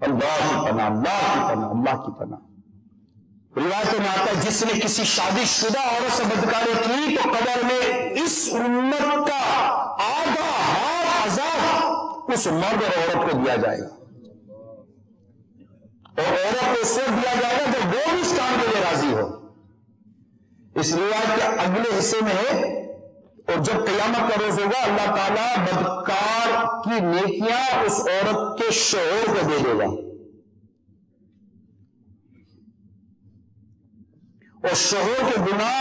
اللہ کی پناہ، اللہ کی پناہ، اللہ کی پناہ. روایت میں آتا ہے جس نے کسی شادی شدہ عورت سے بدکاری کی تو قبر میں اس امت کا آدھا ہاتھ عذاب اس مرد اور عورت کو دیا جائے گا. اور عورت کو اس وقت دیا جائے گا جب وہ بھی اس کام کے لیے راضی ہو. اس روایت کے اگلے حصے میں ہے اور جب قیامت کا روز ہوگا اللہ تعالیٰ بدکار کی نیکیاں اس عورت کے شوہر کو دے دے گا اور شوہر کے گناہ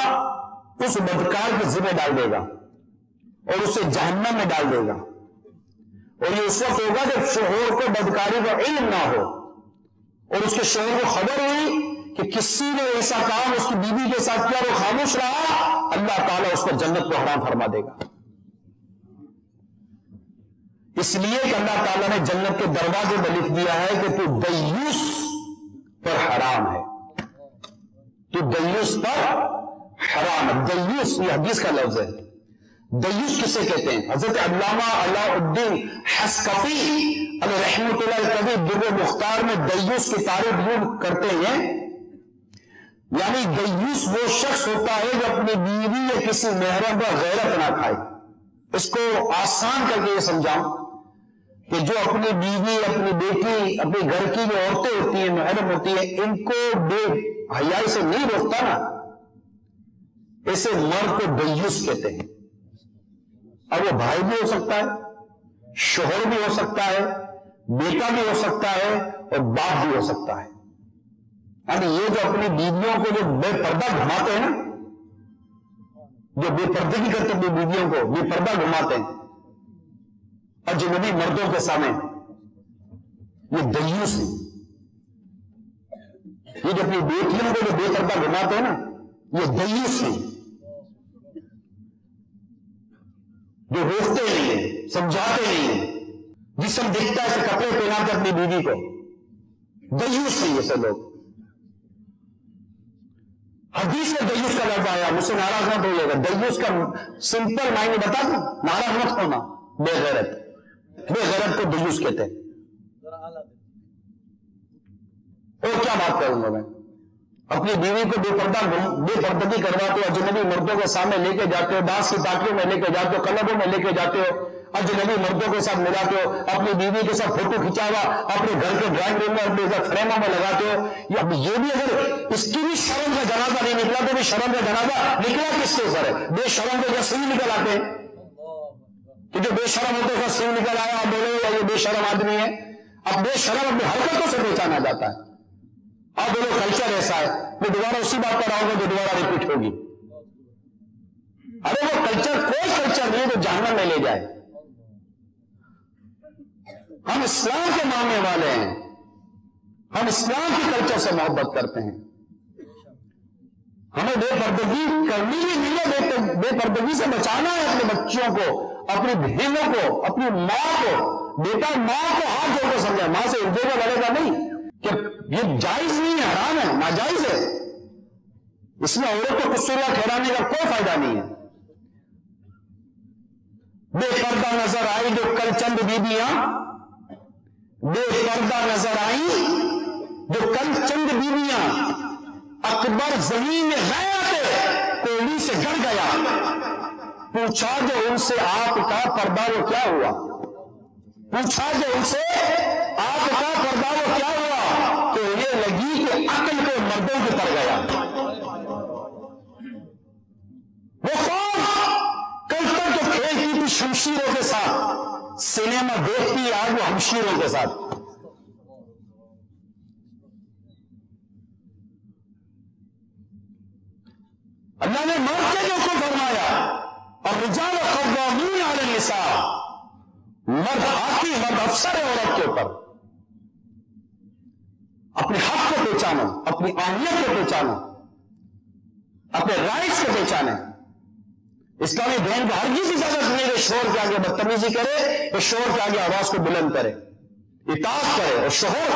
اس بدکار کے ذمہ ڈال دے گا اور اسے جہنم میں ڈال دے گا. اور یہ اس وقت ہوگا جب شوہر کو بدکاری کا علم نہ ہو اور اس کے شوہر کو خبر ہوئی کہ کسی نے ایسا کام اس کی بیوی کے ساتھ کیا اور وہ خاموش رہا، اللہ تعالیٰ اس پر جنت کو حرام فرما دے گا. اس لیے کہ اللہ تعالیٰ نے جنت کے دروازے میں لکھ دیا ہے کہ تو دیوس پر حرام ہے، تو دیوس پر حرام ہے. دیوس یہ حدیث کا لفظ ہے. دیوس کسے کہتے ہیں؟ حضرت علامہ علاء الدین حسکفی علیہ رحمۃ اللہ الکبیر در مختار میں دیوس کی تعریف یوں کرتے ہیں، یعنی دیوس وہ شخص ہوتا ہے جو اپنی بیوی یا کسی محرم پر غیرت نہ کھائے. اس کو آسان کر کے یہ سمجھاؤں کہ جو اپنی بیوی، اپنی بیٹی، اپنے گھر کی جو عورتیں ہوتی ہیں، محرم ہوتی ہیں، ان کو بے حیائی سے نہیں روکتا نا، اسے مرد کو دیوس کہتے ہیں. اب وہ بھائی بھی ہو سکتا ہے، شوہر بھی ہو سکتا ہے، بیٹا بھی ہو سکتا ہے اور باپ بھی ہو سکتا ہے. یعنی یہ جو اپنی بیویوں کو جو بے پردہ گھماتے ہیں نا، جو بے پردگی کرتے ہیں اپنی بیویوں کو بے پردہ گھماتے ہیں اجنبی مردوں کے سامنے، یہ دیوس ہے. یہ جو اپنی بیٹیوں کو جو بے پردہ گھماتے ہیں نا، یہ دیوس ہیں جو روکتے نہیں ہیں، سمجھاتے نہیں ہیں، جسم دکھتا ہے اسے کپڑے پہناتے اپنی بیوی کو، دیوس ہیں یہ سب لوگ۔ حدیث میں دیوس کا لفظ آیا، مجھ سے ناراض مت ہوئیے گا، دیوس کا سمپل معنی بتا دوں، ناراض مت ہونا، بے غیرت، بے غیرت کو دیوس کہتے ہیں۔ اور کیا بات کروں گا میں، اپنی بیوی کو بے پردگی کرواتے ہو، اجنبی مردوں کے سامنے لے کے جاتے ہو، ڈانس کی پارٹیوں میں لے کے جاتے ہو، کلبوں میں لے کے جاتے ہو، اجنبی مردوں کے ساتھ ملاتے ہو، اپنی بیوی کے ساتھ فوٹو کھینچا ہوا اپنے گھر کے ڈرائنگ روم میں اپنے فریموں میں لگاتے ہو، یہ بھی اگر اس کی بھی شرم کا جنازہ نہیں نکلا تو بھی شرم کا جنازہ نکلا کس کے اوپر ہے؟ بے شرم کے جب سنگ نکل آتے ہیں کہ جو بے شرم ہوتے ہیں سنگ نکل آیا، آپ بولے گا یہ بے شرم آدمی ہے۔ اب بے شرم اپنی حرکتوں سے پہچانا جاتا ہے۔ آپ بولو کلچر ایسا ہے، میں دوبارہ اسی بات پر آؤں گا جو دوبارہ ریپیٹ ہوگی۔ ارے وہ کلچر کوئی کلچر نہیں جو جہنم میں لے جائے۔ ہم اسلام کے ماننے والے ہیں، ہم اسلام کی کلچر سے محبت کرتے ہیں۔ ہمیں بے پردگی کرنی بھی نہیں ہے، بے پردگی سے بچانا ہے اپنے بچوں کو، اپنی بہنوں کو، اپنی ماں کو۔ بیٹا ماں کو ہاتھ جوڑ کے سمجھا، ماں سے اردو کا لڑے گا نہیں کہ یہ جائز نہیں ہے، حرام ہے، ناجائز ہے۔ اس میں عورت کو قصوریہ ٹھہرانے کا کوئی فائدہ نہیں ہے۔ بے پردہ نظر آئی جو کل چند بیویاں، بے پردہ نظر آئی جو کل چند بیویاں، اکبر زمین میں گیا تھے کوڑی سے گڑ گیا، پوچھا جو ان سے آپ کا پردہ وہ کیا ہوا، پوچھا جو ان سے آپ کا پردہ وہ کیا ہوا، تو یہ لگی کہ عقل کو مردوں کی طرح گیا۔ وہ کون؟ کل تک تو کھیلتی تھی شمشیروں کے ساتھ، سنیما دیکھتی آج وہ ہمشیروں کے ساتھ۔ اللہ نے مرد کے جو کو فرمایا، اور رجال قوامون علی النساء، مرد حاکی، مرد افسر ہے عورت کے اوپر۔ اپنے حق کو پہچانو، اپنی اہمیت کو پہچانو، اپنے رائٹس کو پہچانے۔ اسلامی بہن کو ہرگز اجازت نہیں ہے شوہر کے آگے بدتمیزی کرے، یا شوہر کے آگے آواز کو بلند کرے، اطاعت کرے۔ اور شوہر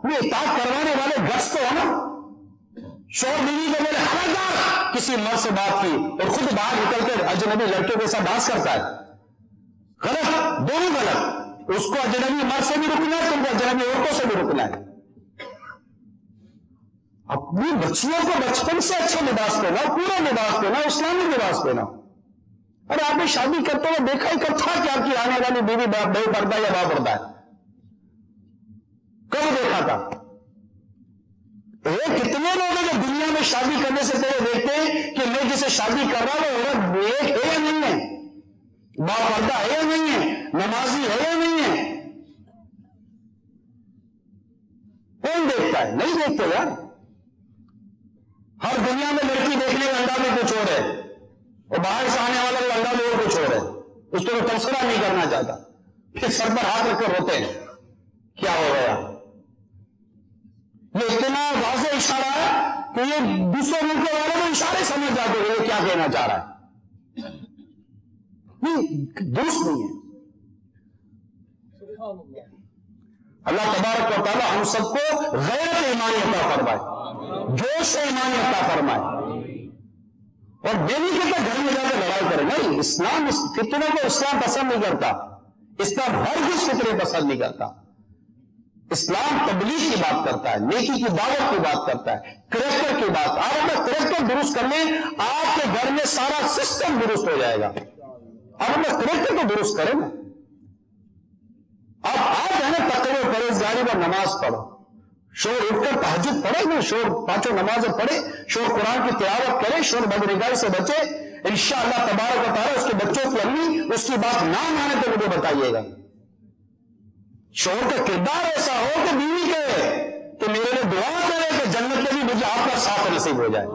میں اطاعت کروانے والے گٹس تو ہونا، شوہر بیوی کو بولے خبردار کسی مرد سے بات کی اور خود باہر نکل کر اجنبی لڑکیوں کے ساتھ ڈانس کرتا ہے، غلط، دونوں غلط۔ اس کو اجنبی مرد سے بھی رکنا ہے، تم کو اجنبی عورتوں سے بھی رکنا ہے۔ اپنی بچیوں کو بچپن سے اچھے لباس پہنا، پورا لباس پہنا، اسلامی لباس پہنا۔ ارے آپ نے شادی کرتے ہوئے دیکھا ہی کب تھا کہ آپ کی آنے والی بیوی بے پردہ یا با پردہ ہے؟ کب دیکھا تھا؟ کتنے لوگ ہیں جو دنیا میں شادی کرنے سے پہلے دیکھتے ہیں کہ میں جسے شادی کر رہا ہوں وہ عورت نیک ہے یا نہیں ہے، با پردہ ہے یا نہیں ہے، نمازی ہے یا نہیں ہے؟ کون دیکھتا ہے؟ نہیں دیکھتے یار۔ ہر دنیا میں لڑکی دیکھنے کا انداز میں کچھ اور ہے، اور باہر سے آنے والا انداز اور کچھ اور ہے، اس کو تذکرہ نہیں کرنا چاہتا، پھر سر پر ہاتھ رکھ کر ہوتے ہیں کیا ہو گیا۔ یہ اتنا واضح اشارہ ہے کہ یہ دوسرے ملکوں والوں کو اشارے سمجھ جاتے ہیں یہ کیا کہنا چاہ رہا ہے، نہیں درست نہیں ہے۔ اللہ تبارک و تعالی ہم سب کو غیرت ایمانی عطا فرمائے، جوش ایمانی عطا فرمائے، اور بیوی کے تو گھر میں جا کے لڑائی کرے۔ نہیں، اسلام اس فتنوں کو اسلام پسند نہیں کرتا، اسلام ہرگز فتنے پسند نہیں کرتا۔ اسلام تبلیغ کی بات کرتا ہے، نیکی کی دعوت کی بات کرتا ہے، کریکٹر کی بات۔ آپ اپنا کریکٹر درست کر لیں، آپ کے گھر میں سارا سسٹم درست ہو جائے گا۔ آپ اپنا کریکٹر کو درست کریں نا، آپ جو ہے نا تقوی پرہیزگاری پر نماز پڑھو، شوہر اٹھ کر تہجد پڑھے نا، شوہر پانچوں نمازیں پڑھے، شوہر قرآن کی تلاوت کرے، شوہر بدنگاہی سے بچے، انشاءاللہ تبارک و تعالیٰ اس کے بچوں کی امی اس کی بات نہ مانے تو مجھے بتائیے گا۔ شوہر کا کردار ایسا ہو کہ بیوی کہے کہ میرے لیے دعا کرے کہ جنت میں بھی مجھے آپ کا ساتھ نصیب ہو جائے۔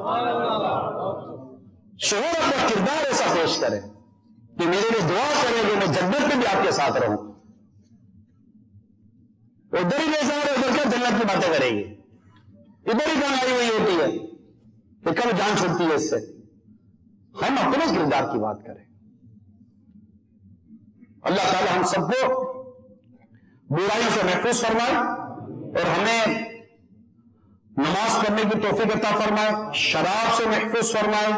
شوہر اپنا کردار ایسا پیش کرے کہ میرے لیے دعا کرے کہ میں جنت میں بھی آپ کے ساتھ رہوں۔ ادھر ہی لے جا رہے ادھر کیا جنت کی باتیں کرے گی، ادھر ہی کمائی ہوئی ہوتی ہے۔ کہ کب جان چھوٹتی ہے اس سے. ہم اپنے کردار کی بات کریں. اللہ تعالی ہم سب کو برائیوں سے محفوظ فرمائے اور ہمیں نماز پڑھنے کی توفیق عطا فرمائے, شراب سے محفوظ فرمائے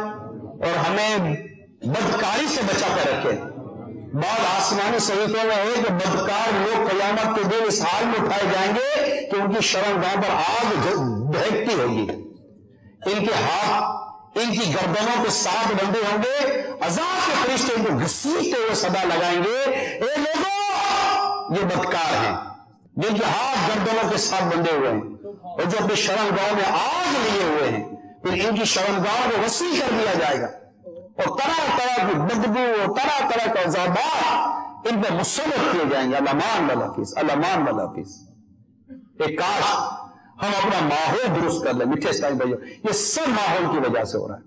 اور ہمیں بدکاری سے بچا کر رکھے. بعض آسمانی صحیفوں میں ہے کہ بدکار لوگ قیامت کے دن اس حال میں اٹھائے جائیں گے کہ ان کی شرمگاہ پر آگ دہکتی ہوگی, ان کے ہاتھ ان کی گردنوں کے ساتھ بندے ہوں گے, عذاب کے فرشتے ان کو گھسیٹتے ہوئے صدا لگائیں گے, اے لوگوں یہ بدکار ہیں جن کے ہاتھ گردنوں کے ساتھ بندے ہوئے ہیں اور جو اپنی شرمگاہوں میں آگ لیے ہوئے ہیں. پھر ان کی شرمگاہوں کو وسیع کر دیا جائے گا اور طرح طرح کی بدبو اور طرح طرح کے عذابات ان پہ مسلط کیے جائیں گے. الامان والحفیظ, الامان والحفیظ. ایک کاش ہم اپنا ماحول درست کر لیں. میٹھے اسلامی بھائیوں, یہ سب ماحول کی وجہ سے ہو رہا ہے.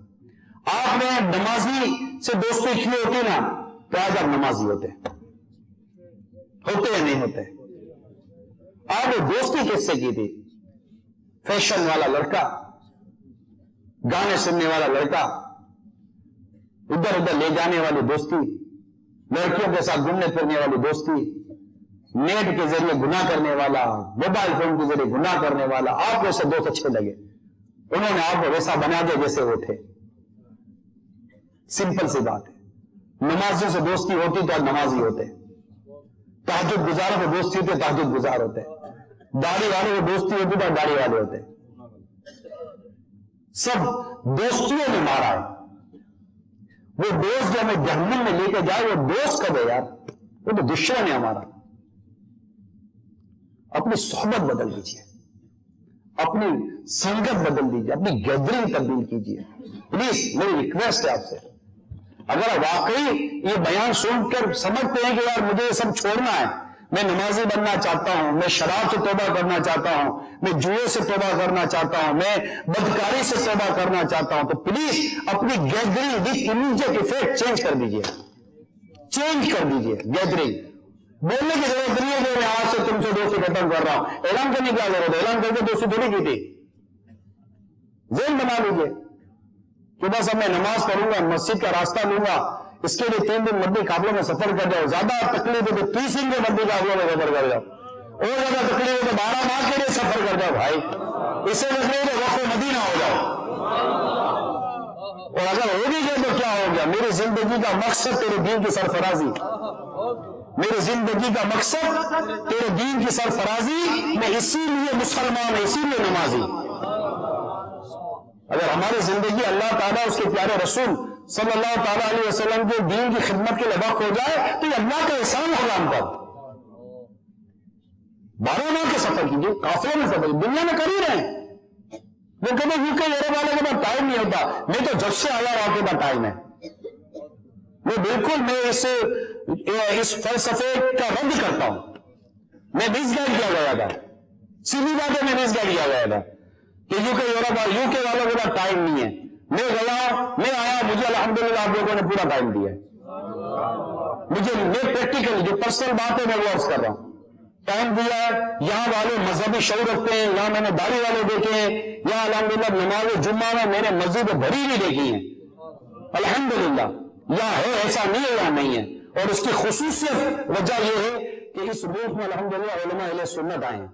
آپ نے نمازی سے دوستی کی ہوتی نا تو آج آپ نمازی ہوتے یا نہیں ہوتے؟ آپ نے دوستی کس سے کی تھی؟ فیشن والا لڑکا, گانے سننے والا لڑکا, ادھر ادھر لے جانے والی دوستی, لڑکیوں کے ساتھ گھومنے پھرنے والی دوستی, نیٹ کے ذریعے گناہ کرنے والا, موبائل فون کے ذریعے گناہ کرنے والا. آپ کو اسے دوست اچھے لگے, انہوں نے آپ کو ویسا بنا دیا جیسے وہ تھے. سمپل سی بات ہے. نمازیوں سے دوستی ہوتی تو آج نمازی ہوتے, تہجد گزاروں سے دوستی ہوتی تو تہجد گزار ہوتے, داڑھی والوں سے دوستی ہوتی تو داڑھی والے ہوتے. سب دوستیوں نے مارا ہے. وہ دوست جو ہمیں جہنم میں لے کے جائے وہ دوست کب ہے یار؟ وہ تو دشمن ہے ہمارا. اپنی صحبت بدل دیجیے, اپنی سنگت بدل دیجیے, اپنی گیدرنگ تبدیل کیجیے. پلیز میری ریکویسٹ ہے آپ سے, اگر واقعی یہ بیان سن کر سمجھتے ہیں کہ یار مجھے یہ سب چھوڑنا ہے, میں نمازی بننا چاہتا ہوں, میں شراب سے توبہ کرنا چاہتا ہوں, میں جوئے سے توبہ کرنا چاہتا ہوں, میں بدکاری سے توبہ کرنا چاہتا ہوں, تو پلیز اپنی gathering with immediate effect change کر دیجیے, چینج کر دیجیے گیدرنگ. بولنے کی ضرورت نہیں ہے کہ میں آج سے تم سے دوستی ختم کر رہا ہوں. اعلان کرنے کی ضرورت ہے, اعلان کر کے دوستی تھوڑی کی تھی. ذہن بنا لیجیے کہ بس اب میں نماز پڑھوں گا, مسجد کا راستہ لوں گا, اس کے لیے 3 دن مدی قافلوں میں سفر کر جاؤ. زیادہ تکلیف ہے تو 30 دن کے مدی قافلوں میں سفر کر جاؤ, اور زیادہ تکلیف ہے تو 12 ماہ کے لیے سفر کر جاؤ بھائی. اس سے تکلیف ہے وقت مدینہ ہو جاؤ. اور اگر ہو بھی گئے تو کیا ہو گیا؟ میری زندگی کا مقصد تیرے دین کی سرفرازی, میری زندگی کا مقصد تیرے دین کی سرفرازی. میں اسی لیے مسلمان ہوں, اسی لیے نمازی. اگر ہماری زندگی اللہ تعالیٰ اس کے پیارے رسول صلی اللہ تعالیٰ علیہ وسلم کے دین کی خدمت کے لبق ہو جائے تو یہ اللہ کا احسان ہوگا ہم پر. 12 ماہ کے سفر کیجیے, قافلے میں سفر دنیا میں کر ہی رہے ہیں. وہ کہتے ہیں یوکے یورپ والے کے پاس ٹائم نہیں ہوتا. میں تو جب سے آیا وہاں کے پاس ٹائم ہے. میں بالکل میں اس فلسفے کا رد کرتا ہوں. میں مس گائڈ کیا گیا تھا, سیدھی بات ہے, میں مس گائڈ کیا گیا تھا کہ یوکے والوں کے پاس ٹائم نہیں ہے. میں گیا, میں آیا, مجھے الحمدللہ آپ لوگوں نے پورا ٹائم دیا ہے. میں پریکٹیکل جو پرسنل بات ہے میں وہ عرض کر رہا ہوں, ٹائم دیا ہے. یہاں والے مذہبی شعور رکھتے ہیں, یہاں میں نے داڑھی والے دیکھے ہیں, یہاں الحمدللہ نماز جمعہ میں میں نے مسجد بھری بھی دیکھی ہیں الحمدللہ. یہاں ہے, ایسا نہیں ہے یہاں نہیں ہے. اور اس کی خصوصیت وجہ یہ ہے کہ اس ملک میں الحمدللہ علماء اہل سنت آئے ہیں.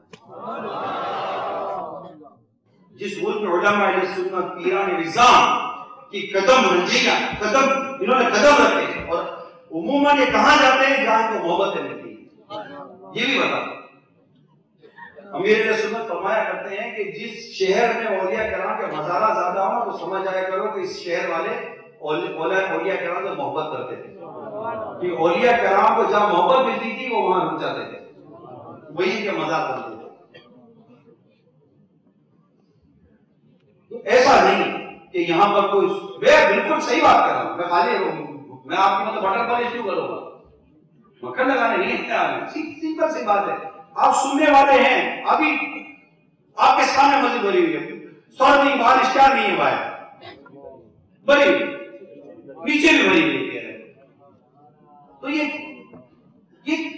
جس ملک میں علماء اہل سنت پیران نظام کی قدم رنجی کا قدم انہوں نے قدم رکھے ہیں, اور عموماً یہ کہاں جاتے ہیں جہاں کو محبتیں ملتی ہیں. یہ بھی بتا, امیر اہل سنت فرمایا کرتے ہیں کہ جس شہر میں اولیاء کرام کے مزارہ زیادہ ہوں تو سمجھ آیا کرو کہ اس شہر والے اولیاء کرام سے محبت کرتے تھے, کہ اولیاء کرام کو جہاں محبت ملتی تھی وہ وہاں رک جاتے تھے, وہی کے مزار بنتے تھے. ایسا نہیں کہ یہاں پر کوئی, میں بالکل صحیح بات کر رہا ہوں, میں خالی میں آپ کی مطلب بٹر پر کیوں کروں گا, مکھن لگانے نہیں ہے. سمپل سی بات ہے, آپ سننے والے ہیں. ابھی آپ کے سامنے مسجد بھری ہوئی ہے, سور نہیں, بارش کیا نہیں ہے بھائی, بھری نیچے بھی بھری ہوئی ہے. تو یہ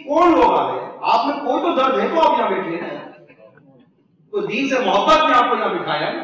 کون لوگ آ گئے؟ آپ میں کوئی تو درد ہے تو آپ یہاں بیٹھے نا, تو دین سے محبت نے آپ کو یہاں بٹھایا نا.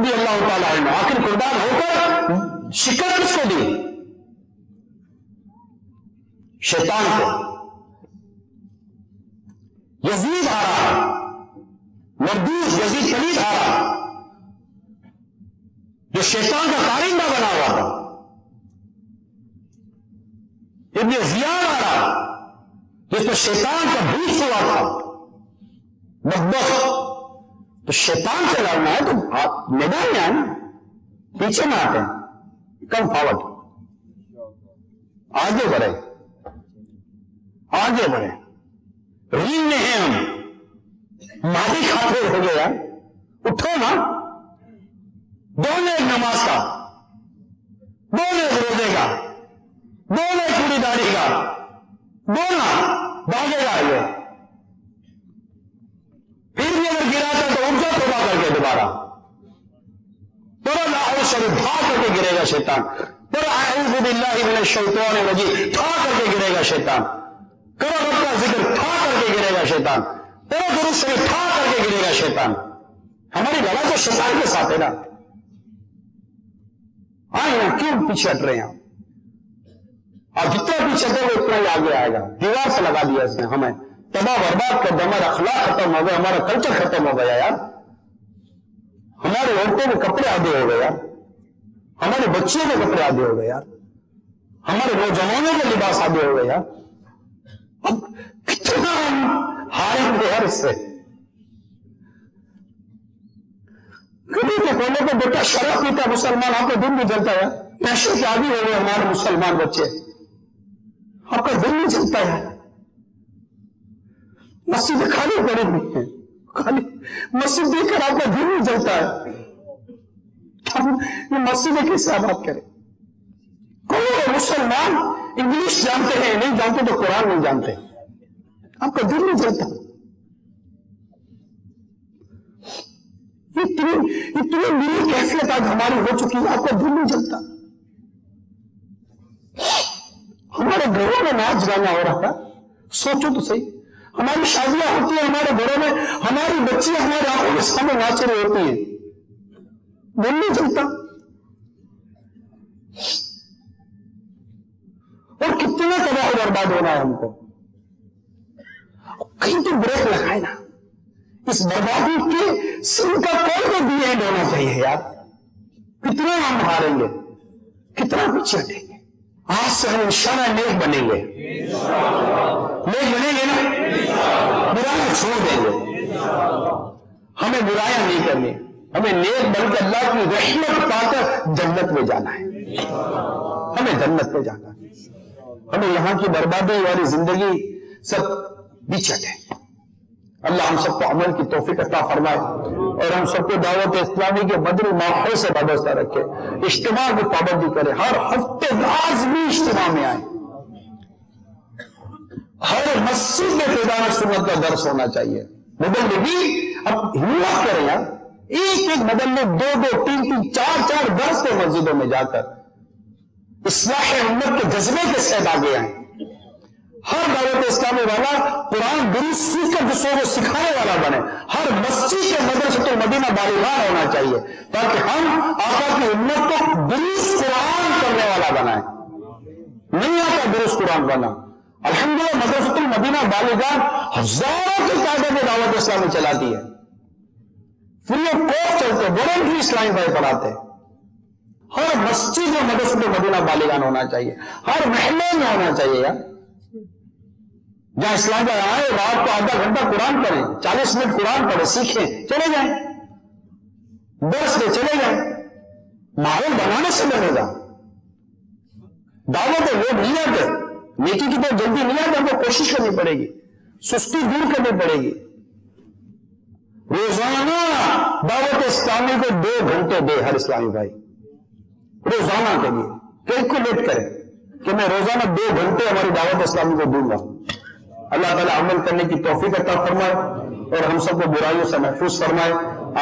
رضی اللہ تعالیٰ عنہ آخر قربان ہو کر شکست کس کو دی؟ شیطان کو. یزید آ رہا، مردود یزید پلید آ رہا جو شیطان کا کارندہ بنا ہوا تھا. ابن زیاد آ رہا جس پر شیطان کا بیچ ہوا تھا بدبخت. تو شیطان سے لڑنا ہے تو آپ میدان میں آئے نا، پیچھے نہ آتے ہیں، کم فارورڈ، آگے بڑھے، آگے بڑھے. رینگ میں ہیں ہم، مادی کھاتے ہو گیا، اٹھو نا. دونوں ایک نماز کا، دونوں ایک روزے کا، دونوں ایک پوری داڑھی کا، دونوں بھاگے گا. یہ پھر بھی اگر گرا تھا تو اٹھ جاؤ توبہ کر کے دوبارہ. پورا لاہور شریف بھاگ کر کے گرے گا شیطان. پورا اعوذ باللہ من الشیطان الرجیم تھا کر کے گرے گا شیطان. کرو رب کا ذکر تھا کر کے گرے گا شیطان. پورا درود شریف تھا کر کے گرے گا شیطان. ہماری لڑائی تو شیطان کے ساتھ ہے نا. آئے نا، کیوں پیچھے ہٹ رہے ہیں آپ؟ اور جتنا پیچھے ہٹے وہ اتنا ہی آگے آئے گا. دیوار سے لگا دیا اس نے ہمیں، تباہ برباد کر دیا. ہمارا اخلاق ختم ہو گیا، ہمارا کلچر ختم ہو گیا یار. ہماری عورتوں کے کپڑے آدھے ہو گئے یار، ہمارے بچوں کے کپڑے آدھے ہو گئے یار، ہمارے نوجوانوں کے لباس آدھے ہو گئے یار. اب کتنا ہم ہاریں گے یار اس سے. کبھی تو کھولے کو بیٹا شراب پیتا مسلمان، آپ کا دل بھی جلتا ہے. پیسے کے عادی ہو گئے ہمارے مسلمان بچے، آپ کا دل نہیں جلتا ہے. مسجد خالی پڑی ہوئی ہیں، خالی مسجد دیکھ کر آپ کا دل نہیں جلتا ہے. یہ مسجد کیسے بات کرے؟ کوئی مسلمان انگلش جانتے ہیں نہیں جانتے تو قرآن نہیں جانتے، آپ کا دل نہیں جلتا. اتنی بری کیفیت آج ہماری ہو چکی ہے، آپ کا دل نہیں جلتا. ہمارے گھروں میں ناچ گانا ہو رہا تھا، سوچو تو صحیح. ہماری شادیاں ہوتی ہیں ہمارے گھروں میں، ہماری بچیاں ہمارے آنکھوں کے سامنے ناچ رہی ہوتی ہیں، دل نہیں جلتا. اور کتنا تباہ برباد ہونا ہے ہم کو. کہیں تو بریک لگائے نا، اس بربادی کے سن کا کوئی تو بھی اینڈ ہونا چاہیے یار. کتنا ہم ہاریں گے، کتنا پیچھے ہٹیں گے. آج سے ہم انشاءاللہ نیک بنیں گے، نیک بنیں گے نا، برائیاں چھوڑ دیں گے. ہمیں برائیاں نہیں کرنی، ہمیں نیک بن کے اللہ کی رحمت پا کر جنت میں جانا ہے. ہمیں جنت میں جانا ہے. ہمیں یہاں کی بربادی والی زندگی سب پیچھے ہٹے. اللہ ہم سب کو عمل کی توفیق عطا فرمائے اور ہم سب کو دعوت اسلامی کے مدنی ماحول سے وابستہ رکھے. اجتماع کی پابندی کرے، ہر ہفتے لازمی اجتماع میں آئے. ہر مسجد میں فیضان سنت کا درس ہونا چاہیے. مبلغی اب ہمت کریں یار، ایک ایک مبلغ 2-2 3-3 4-4 درس کے مسجدوں میں جا کر اصلاح امت کے جذبے کے ساتھ آگے آئیں. ہر دعوت اسلامی والا قرآن درست سیکھ کر دوسروں کو سکھانے والا بنے. ہر مسجد کے مدرسۃ المدینہ بالغان ہونا چاہیے تاکہ ہم آقا کی امت کو درست قرآن کرنے والا بنائیں. نہیں آتا درست قرآن بنا. الحمدللہ مدرسۃ المدینہ بالغان ہزاروں کی تعداد میں دعوت اسلامی چلاتی ہے، فری آف کاسٹ چلتے، والنٹری اسلامی بھائی پڑھاتے. ہر مسجد میں مدرسۃ المدینہ بالغان ہونا چاہیے، ہر محلے میں ہونا چاہیے یار. جہاں اسلام کا آئے رات کو آدھا گھنٹہ قرآن پڑھیں، 40 منٹ قرآن پڑھیں، سیکھیں، چلے جائیں درس میں، چلے جائیں. ماحول بنانے سے بنے گا. دعوت لوگ نہیں آتے، نیکی کی تو جلدی نہیں آتے، ہم کو کوشش کرنی پڑے گی، سستی دور کرنی پڑے گی. روزانہ دعوت اسلامی کو 2 گھنٹے دے ہر اسلامی بھائی، روزانہ کے لیے کیلکولیٹ کریں کہ میں روزانہ 2 گھنٹے ہماری دعوت اسلامی کو دوں گا. اللہ تعالیٰ عمل کرنے کی توفیق عطا فرمائے اور ہم سب کو برائیوں سے محفوظ فرمائے.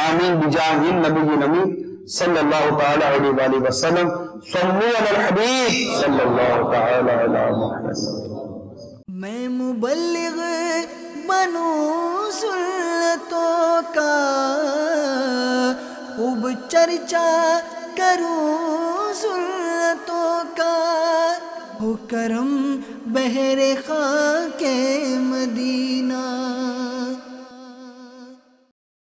آمین بجاہ النبی الامین صلی اللہ تعالی علیہ وآلہ وسلم. صلوا علی الحبیب صلی اللہ تعالی علی محمد. میں مبلغ بنوں سنتوں کا، خوب چرچا کروں سنتوں کا، ہو کرم بہر خاک